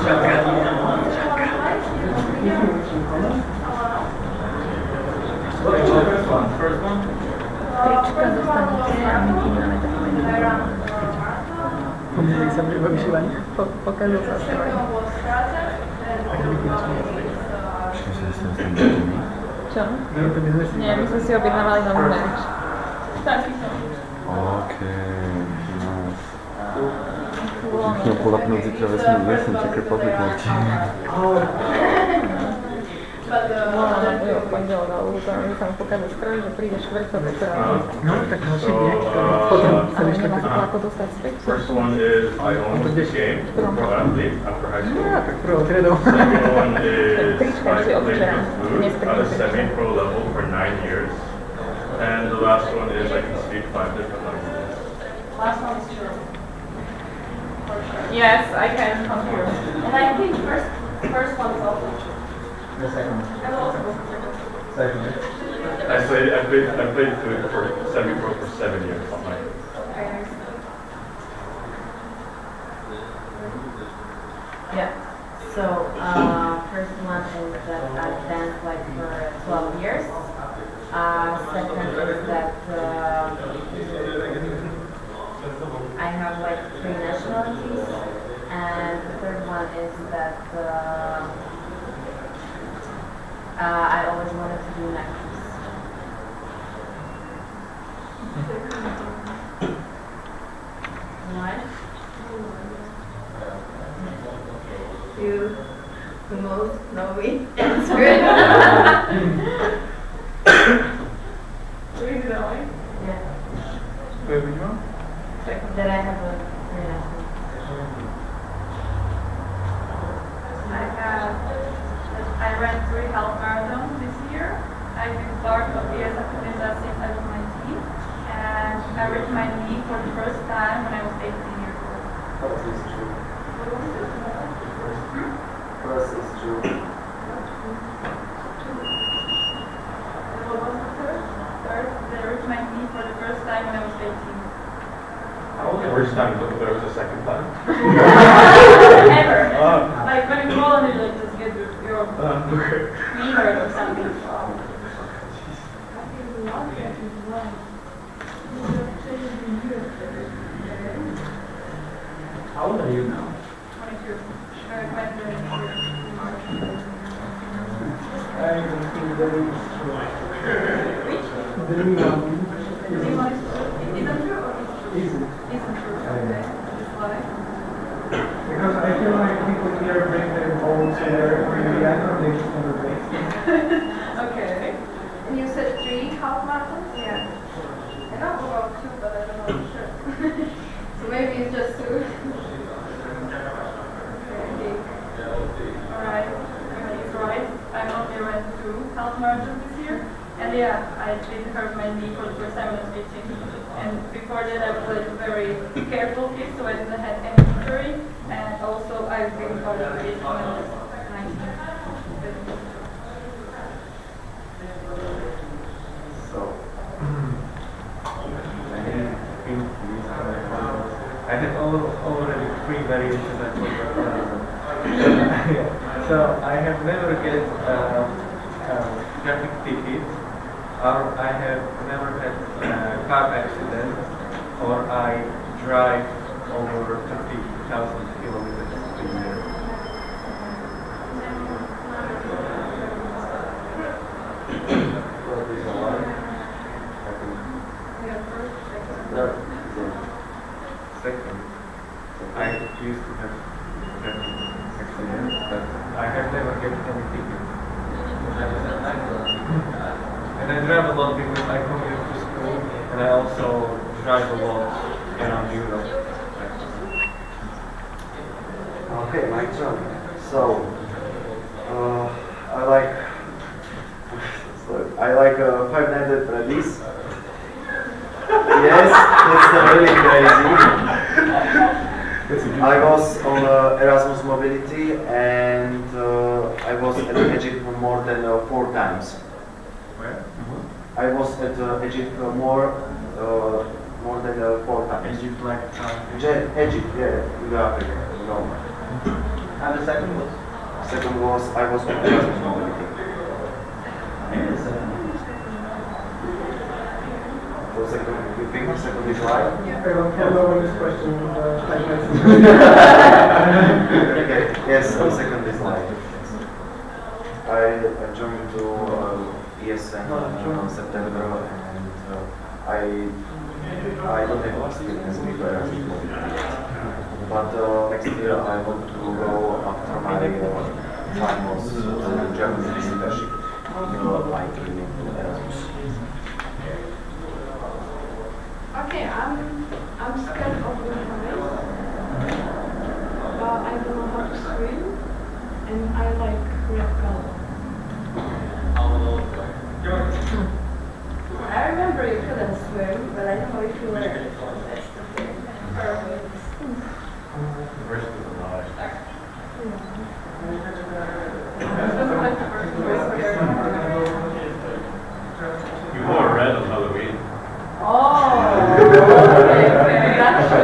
Second one? What was the first one? First one? First one was I ran Poměli jsem třeba vyšívaní? Pokazil se. Second one was karate. Čo? Nie, my sme si objednávali novú merch. OK, nice. Už měl polapnout zítra ve směru, já jsem Czech Republic mluvčí. Volám ju v pondelok, ale útorok, že sa mu pokazil stroj, že príde štvrtok, ktorá... No, tak další dne. Potom sa Ale víš nemá takhle. sa to ako dostať späť. First one is I almost became pro athlete after high school. No, tak prvou trédou. Second one is Trička I ešte od played včera. with Dnes food at a semi-pro level for 9 years. And the last one is I can speak 5 different languages. Last one is true. For sure. Yes, I can confirm. And I think first one is also true. The second one. I will also go for second. Second. I played food for semi-pro for 7 years. Yeah. So, first one is that I've danced like for 12 years. Second is that I have like 3 nationalities. And the third one is that I always wanted to do an actress. Why? You the most know me. That's good. Really? Yeah. Where were you? That I have a international. I ran 3 half marathons this year. I've been part of ESN SLOVAKIA since I was 19, and I ripped my knee for the first time when I was 18 years old. First is true. First is true. What was the third? Third, I ripped my knee for the first time when I was 18. First time, but there was a second time. Ever. Like when you fall on it, like just get your knee hurt or something. How old are you now? 22. Very glad you're here. I think very Which? the new one. Isn't true or Isn't. isn't true? Okay. Why? Because I feel like people here bring their balls here, maybe I don't know, they just never play. Okay. And you said 3 half marathons? Yeah. I know about 2, but I don't know for sure. So maybe it's just 2. Okay. Alright. He's right. I only ran 2 half marathons this year. And yeah, I did hurt my knee for the first time when I was 15. And before that I was like very careful kid, so I didn't have any injury. And also I've been part of it when I was 19. So, I had already 3 variations at So I have never get traffic ticket, or I have never had a car accident, or I drive over 50,000 kilometers a year. Second, I used to have accident, but I have never get any ticket. And I drive a lot because I commute to school, and I also drive a lot around Europe. Okay, my turn. So, I like five-nighted release. Yes, it's really crazy. I was on Erasmus Mobility, and I was at Egypt more than 4 times. Where? I was at Egypt more than 4 times. Egypt, like Egypt, yeah, in Africa, no. And the second was? Second was I was on Erasmus Mobility. Yes. So second, you think second is right? I don't know this question. Okay, yes, second is right. I joined to ESN in September, and I don't have experience with Erasmus Mobility. But next year I want to go after my finals German internship like in Erasmus. Okay, I'm scared of the height. I don't know how to swim, and I like red color. I remember you couldn't swim, but I don't know if you learned it. That's the thing. You wore red on Halloween. Oh, okay, gotcha.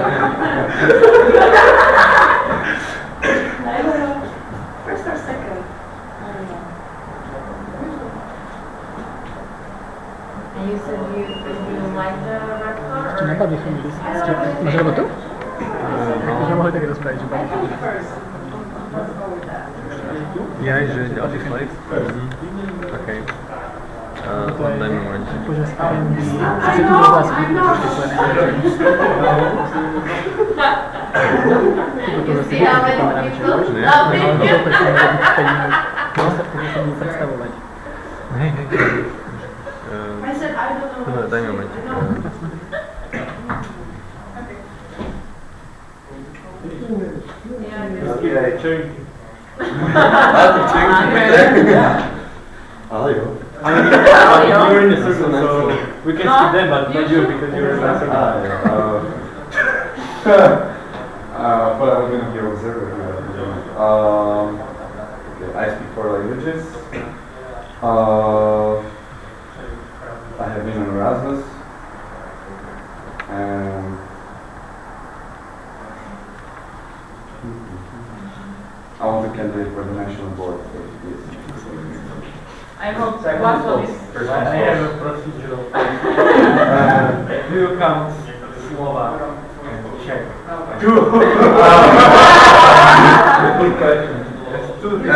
I don't know. First or second? I don't know. And you said you like the red color? Czy napadnie się list? Masz robotę? Że mogę takiego sprawdzić. I think first. Let's go with that. Ja, jeżeli działasz ich slajd? Okej. Oddaj mi moment. Poziom z R&B. Chcę tu zasób. You see how many people love it? Hej. I said I don't know. Dobra, daj mi moment. Hello. You're in the circle, so we can skip them, but not you because you're in the circle. But I'm going to be observer here. Okay, I speak 4 languages. I have been on Erasmus, and I want to candidate for the national board for this. I hope one of these. I have a procedural question. Do you count Slovak and Czech Okay. Two. Good question. I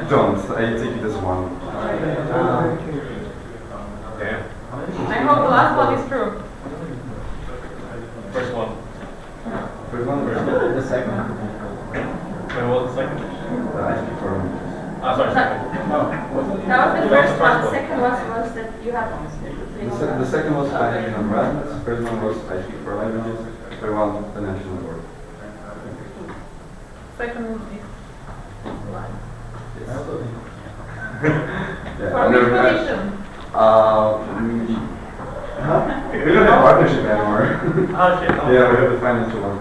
don't. I take it as one. Damn. I hope the last one is true. First one. First one. The second. Wait, what was the second? I speak for. Sorry. That was the first one. The second one was that you had. The second was I have been on Erasmus. First one was I speak for languages. Third one, the national board. Second one is Yeah, for I've which never had- position? We don't have partnership anymore. Okay. Yeah, we have the financial one.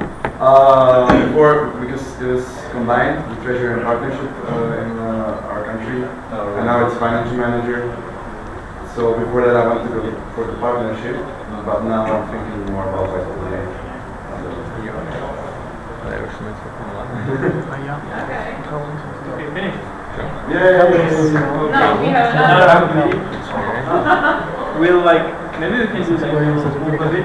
Before, because it was combined, the treasurer and partnership in our country, and now it's financial manager. So before that, I went to go for the partnership, but now I'm thinking more about like the Okay, finish. Yeah. No, we have another. We'll like, maybe we can do like move a bit.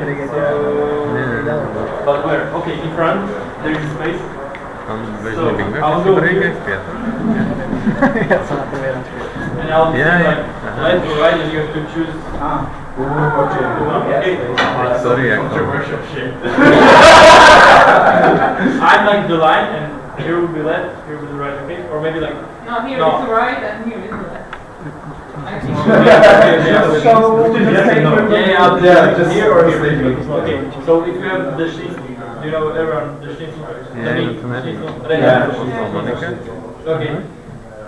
But where? Okay, in front, there is space. So, I'll go here. And I'll be like, left or right, and you have to choose. Okay. Sorry, Controversial shit. I'm like the line, and here will be left, here will be the right, okay? Or maybe like. No, here is the right and here is the left. I think. Yeah, just here or here. Okay, so if you have the schnitzel, do you know everyone the schnitzel? Okay,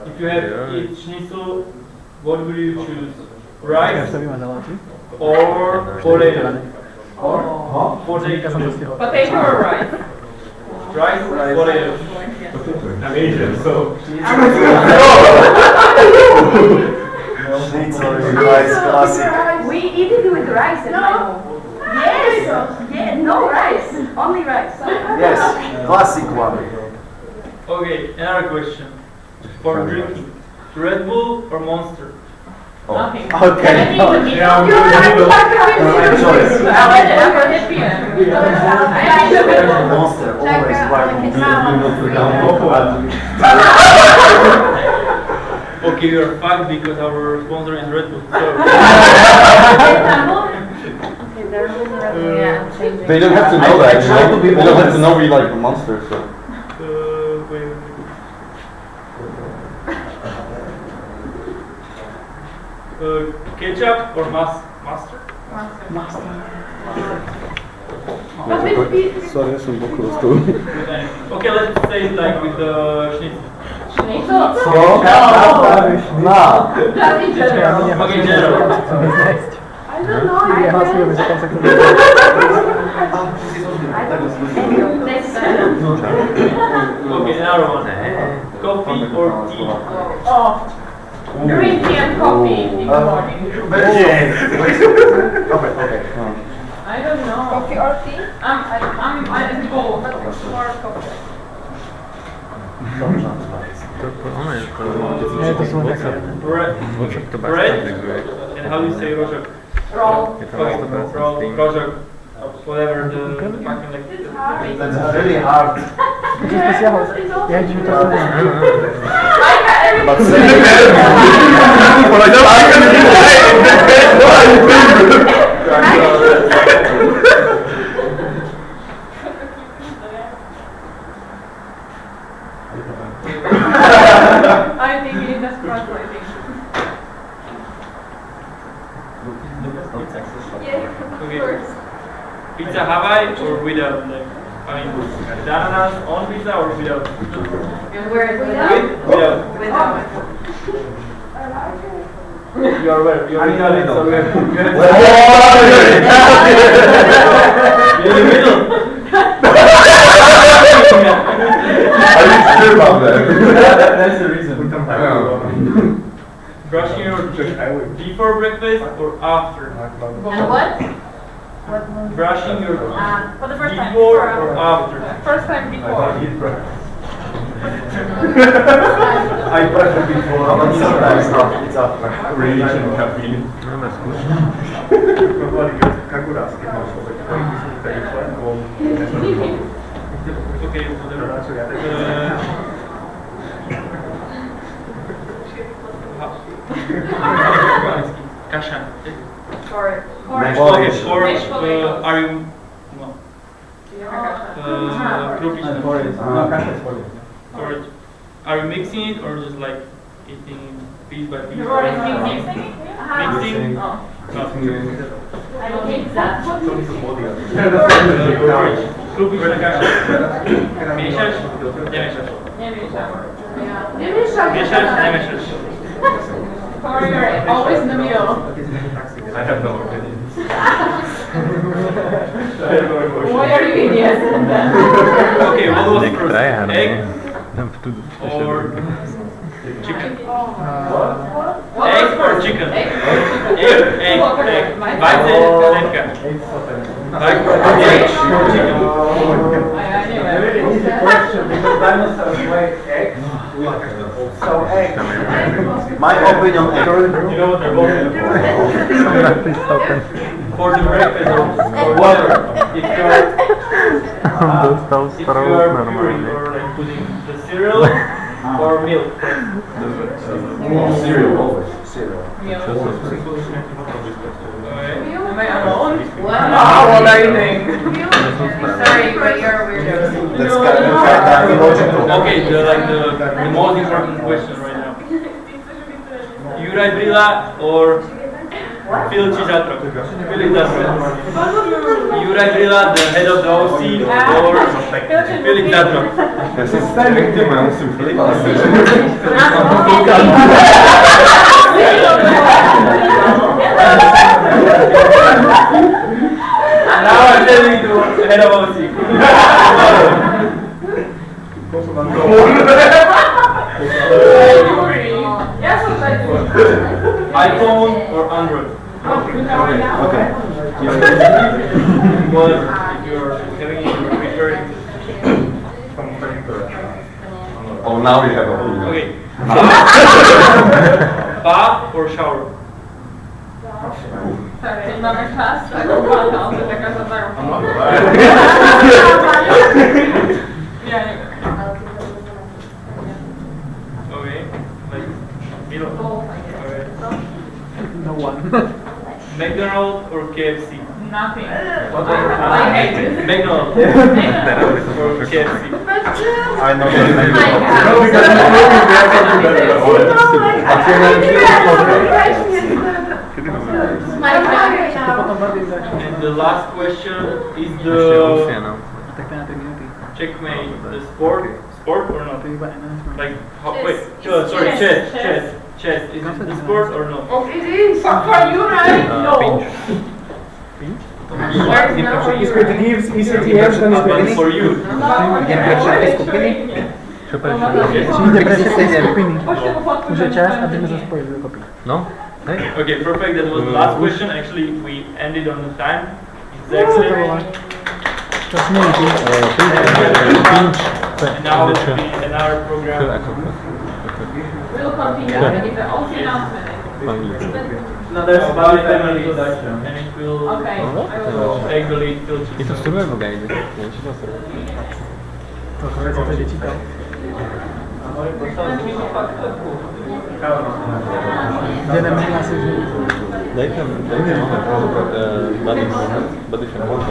if you have each schnitzel, what will you choose? Rice or potato? Potato. Potato or rice? Rice or potato? I'm Asian, so. Schnitzel is rice classic. We eat it with rice at my home. Yes. Yeah. No rice. Only rice. Yes, classic one. Okay, another question. For drinking, Red Bull or Monster? Nothing. Okay. Yeah, Monster, always Okay, you're fucked because our sponsor is Red Bull. So. They don't have to know that. They don't have to know we like monsters. So. Wait. Ketchup or mustard? Sorry, jestem po prostu. Okay, let's say it like with the schnitzel. Schnitzel? Na! Okay, general. I don't know. Okay, another one. Coffee or tea? Oh. Green tea and coffee in the morning. Okay. I don't know. Coffee or tea? I'm both. More coffee. Bread? And how do you say rożek? Roll. Okay, rożek. Whatever the fucking like. That's really hard. I think it is translating. Okay. Pizza Hawaii or without? Like, I mean, the ananas on pizza or without? And where is With? Without. You are where? You are Italian, so you're in the middle. Are you sure about that? That's the reason. Brushing your before breakfast or after? And what? Brushing your For the first time. before or after? First time before. I prefer before, but sometimes it's after. Radiation caffeine. Как у нас, okay, whatever. Kasha. Porridge. Okay, porridge. Are you? No. Krupić. Porridge. Are you mixing it or just like eating piece by piece? You're already mixing it? Mixing? Oh. No. I don't mix that. Krupić na kaszę. Mieszasz? Nie mieszasz. Nie mieszam. Mieszasz? Nie mieszasz. You're always in the middle. I have no opinion. Why are you idiots? Okay, what was first? Egg or chicken? Egg or chicken? Egg. Weite, Lenka. Egg or chicken? Easy question because dinosaurs lay eggs. So eggs. My opinion, egg. You know what they're both for the breakfast or water. If you're puring or like putting the cereal or milk. Cereal, always. Cereal. Am I alone? What? What are you doing? Sorry, but you're a weirdo. That's kind of illogical. Okay, the most important question right now. Juraj Brila or Filip Zatrok? Filip Zatrok. Juraj Brila, the head of the OC, or Filip Zatrok? Ja jsem selektivní, já musím Filipa. Now I'm telling you the head of OC. iPhone or Android? Okay. Well, if you're having it referring. Oh, now we have a opinion. Okay. Bath or shower? Sorry, mamy czas, tak uważam, że taka zadania. Ja nie wiem. Okay. Like middle. Okay. No one. McDonald's or KFC? Nothing. I hate it. McDonald's or KFC? I know And the last question is the checkmate, the sport or not? Like, wait, sorry, chess. Is it the sport or no? Oh, it is. For you, right? No. If it gives ECTS, then But for you. No? Okay, perfect. That was the last question. Actually, we ended on the time. Exactly. And now it will be another program. We'll continue with the OC announcement. No, there's about family introduction, and it will Okay, I will. take the lead till I to studujeme v Gajde. Neviem, či to studujeme. To kolega to děti tam. Jdeme na se, že... Dajte mi moment, baviť moment,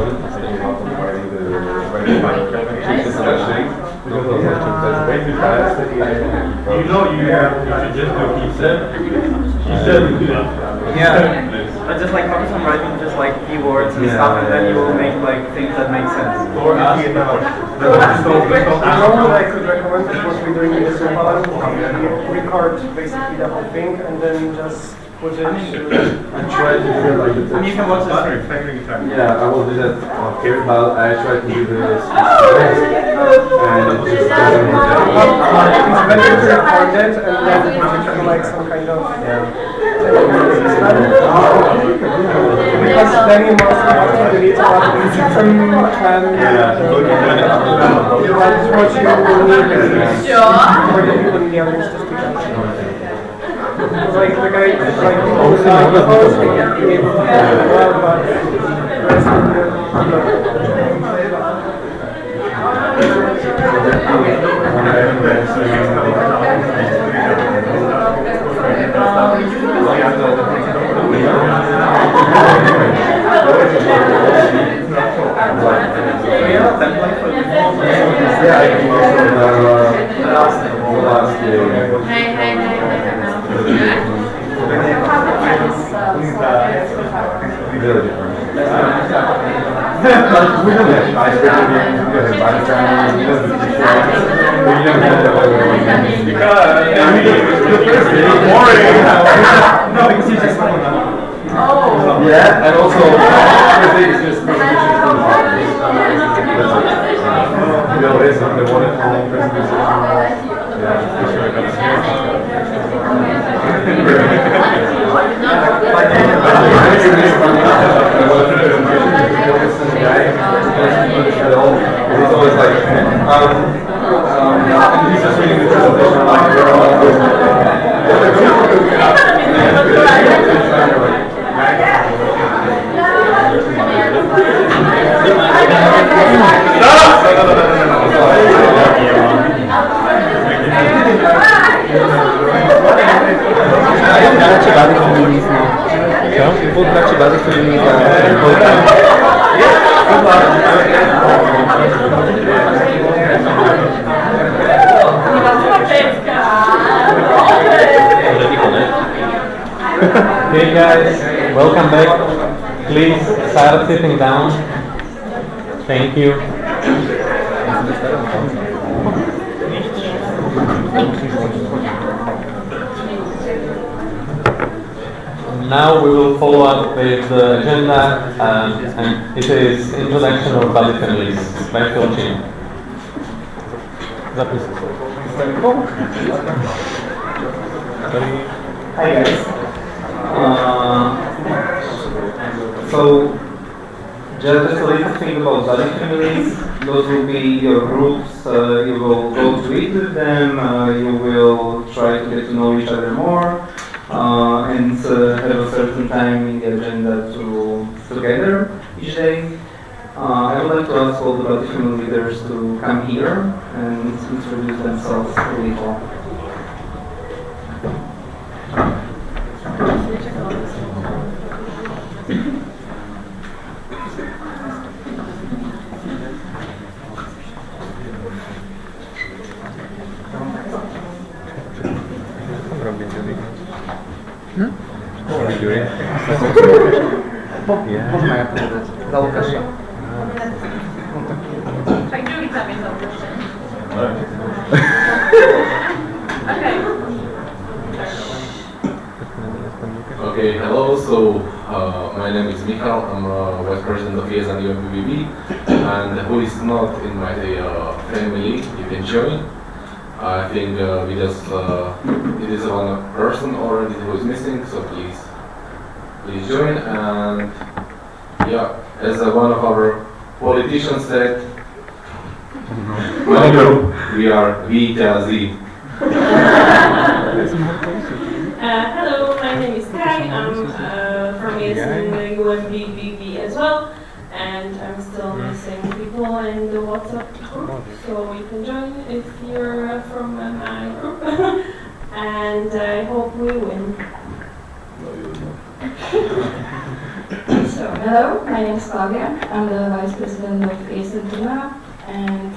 You know you should just do what he said. He said do that. Yeah. I just like focus on writing just like keywords and stuff, and then you will make like things that make sense. Or ask about What I could recommend is what we're doing in the Somalia. We record basically the whole thing and then just put it. I try to do like the And you can watch the stream. Yeah, I will do that here, but I try to do this and it just doesn't work out. It's better to record it and then put it like some kind of because then you mostly have to delete a lot of the system and that's what you will need for the people in the audience to speak up. Like the guy, like people who are the host, they get to be able to do it well, but the rest of the Really different. We don't have icebreaker games, we don't have body scanning, we don't have the first day, boring. No, because you just yeah, and also, first day is just presentation from the parties. That's it. The other is the one at home presentation. Yeah, for sure. It's always like, he's just reading the presentation like, Vou dar te base feminista. Hey guys, welcome back. Please start sitting down. Thank you. Now we will follow up with the agenda, and it is introduction of Bali families by Filchin. Hi guys. So just a little thing about Bali families. Those will be your groups. You will go to eat with them. You will try to get to know each other more. And have a certain time in the agenda to together each day. I would like to ask all the Bali family leaders to come here and introduce themselves a little. Za Łukasza. Tak drugi tam jest zaproszenie. Okay, hello. So my name is Michal. I'm Vice President of ESN UMPBB, and who is not in my family, you can join. I think we just it is one person already who is missing, so please join. And yeah, as one of our politicians said, my group, we are VTZ. Hello, my name is Kai. I'm from ESN UMPBB as well, and I'm still missing people in the WhatsApp group, so you can join if you're from my group, and I hope we win. So, hello, my name is Claudia. I'm the Vice President of ESN Tuna, and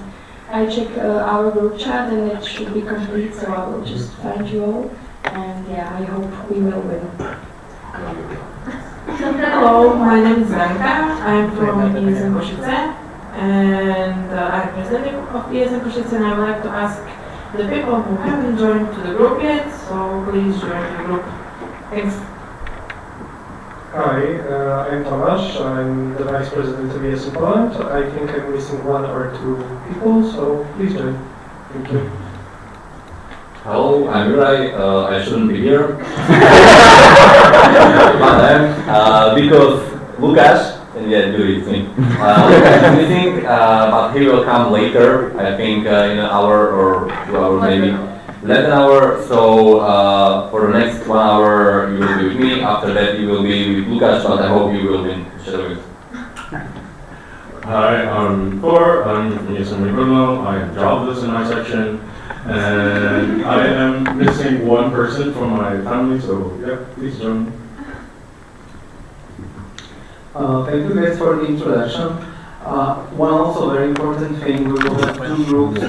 I check our group chat and it should be complete, so I will just find you all, and yeah, I hope we will win. Hello, my name is Zanka. I'm from ESN Košice, and I'm president of ESN Košice, and I would like to ask the people who haven't joined to the group yet, so please join the group. Thanks. Hi, I'm Tomasz. I'm the Vice President of ESN Poland. I think I'm missing one or two people, so please join. Thank you. Hello, I'm Juraj. I shouldn't be here. But because Lukasz, and yeah, do it me. Lukasz is missing, but he will come later, I think in an hour or 2 hours maybe. Less than an hour, so for the next 1 hour you will be with me, after that you will be with Lukasz, but I hope you will win. Hi, I'm Thor, I'm from ESN Brno. I am jobless in my section, and I am missing one person from my family, so yeah, please join me. Thank you guys for the introduction. One also very important thing, we will have two groups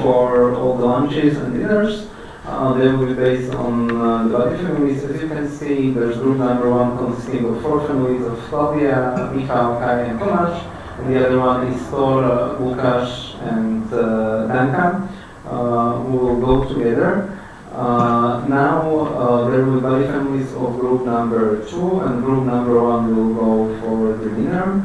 for all the lunches and dinners. They will be based on the body families. As you can see, there's group number 1 consisting of 4 families of Slavia, Michał, Kai and Tomasz. And the other one is Thor, Łukasz and Danka, who will go together. Now there will be body families of group number 2 and group number 1 will go for the dinner.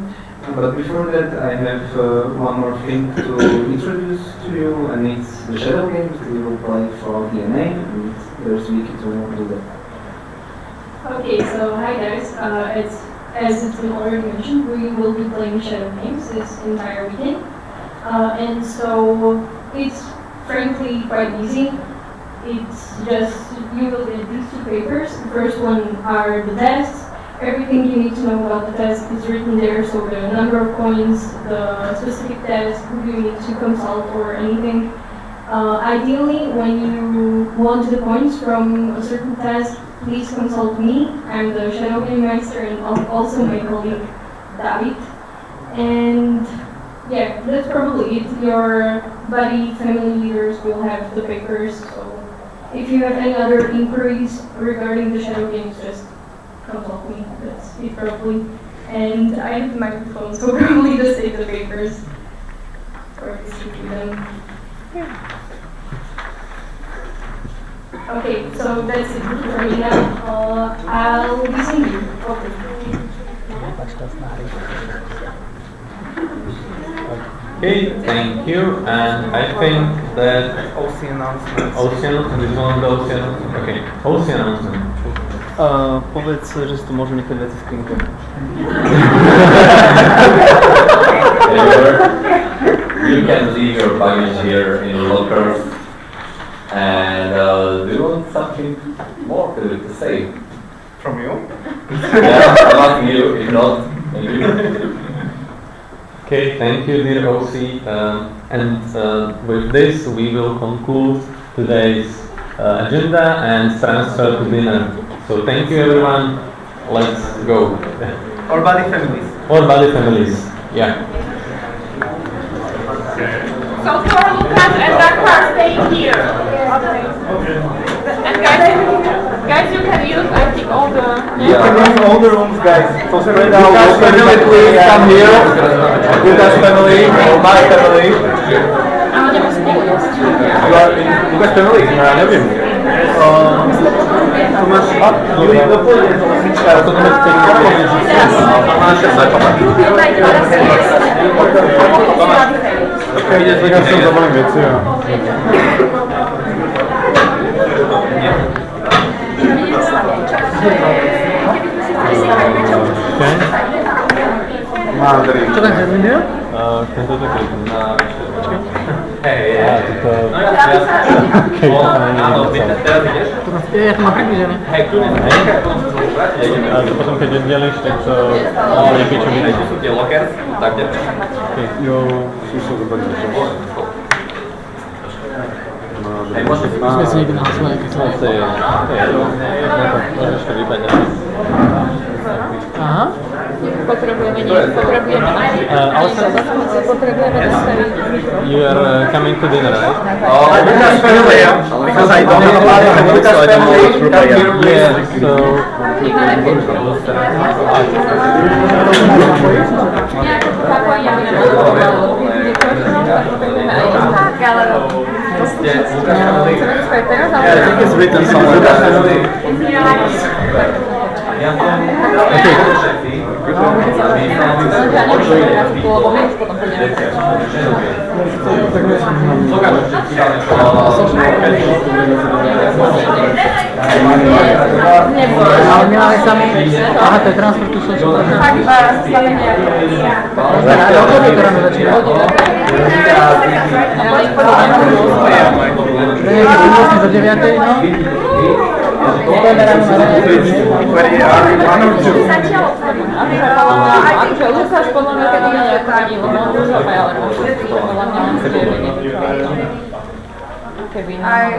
But before that I have one more thing to introduce to you, and it's the shadow games we will play for DNA, and there's Vicky to do that. Okay, so hi guys, as it's been already mentioned, we will be playing shadow games this entire weekend. And so it's frankly quite easy. It's just, you will get these 2 papers. The first one are the tests. Everything you need to know about the test is written there, so the number of coins, the specific test, who you need to consult or anything. Ideally, when you want the points from a certain test, please consult me. I'm the Shadow Game Master and also my colleague David. And yeah, that's probably it. Your buddy family leaders will have the papers, so if you have any other inquiries regarding the Shadow Games, just consult me. That's it probably. And I have the microphone, so probably just take the papers or distribute them. Yeah. Okay, so that's it for me now. I'll be seeing you. Okay, thank you. And I think that OC announcement. OC announcement is one of the OC announcement. Okay, OC announcement. Powiedz, że to może nie chodzi o skrzynkę. You can leave your baggage here in lockers. And do you want something more to say? From you? Yeah, I'm asking you. If not, thank you. Okay, thank you, dear OC. And with this, we will conclude today's agenda and transfer to dinner. So thank you, everyone. Let's go. Or body families. Or body families. Yeah. So for Lucas and Dakar, stay here. And guys, you can use, I think, all the... You can use all the rooms, guys. So right now, Lucas family, please come here. Lucas family, or my family. You are in Lucas family? Nie wiem. Tomasz, no powiedz, to Tomasz okej, jest taka są zawolą wiec, Co tak zrobimy? Tento tak na... Hej, tylko... Jak to ma przybliżenie? A to potom, keď oddělíš, tak to nejpíč uvidíš. Tak, jo, slyšel to tak. Jsme si někdy nahlasovali, jak to je. Můžeš to vypadá. Aha. Potrebujeme You are coming to dinner, right? Oh, Lucas family, because I don't have a lot of Lucas family. Yeah, so... I think it's written somewhere. Ale sami... Aha, to je transfer tu jsou. Za 9. One or two? Akože Lukáš podľa mňa keď nie je ako vidí, lebo on už ale podľa mňa on keby na...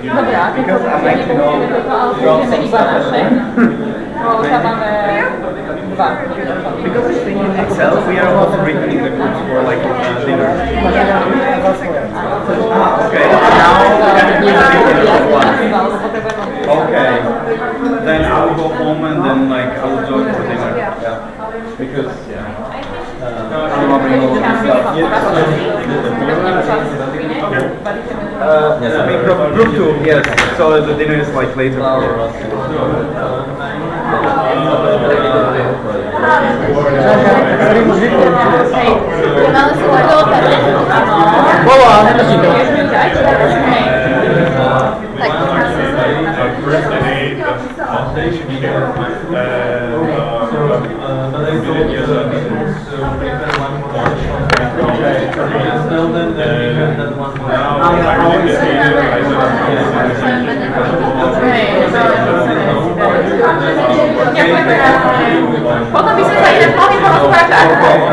Dobre, a keď nepoužijeme toto, ale použijeme iba naše, dostávame dva. Because I think in Excel we are also breaking the groups for like dinner. Okay. Okay. Then I will go home and then like I will join for dinner. Yeah. Because yes, I mean group 2, yes. So the dinner is like later for us. Potom by sme sa inak mohli porozprávať.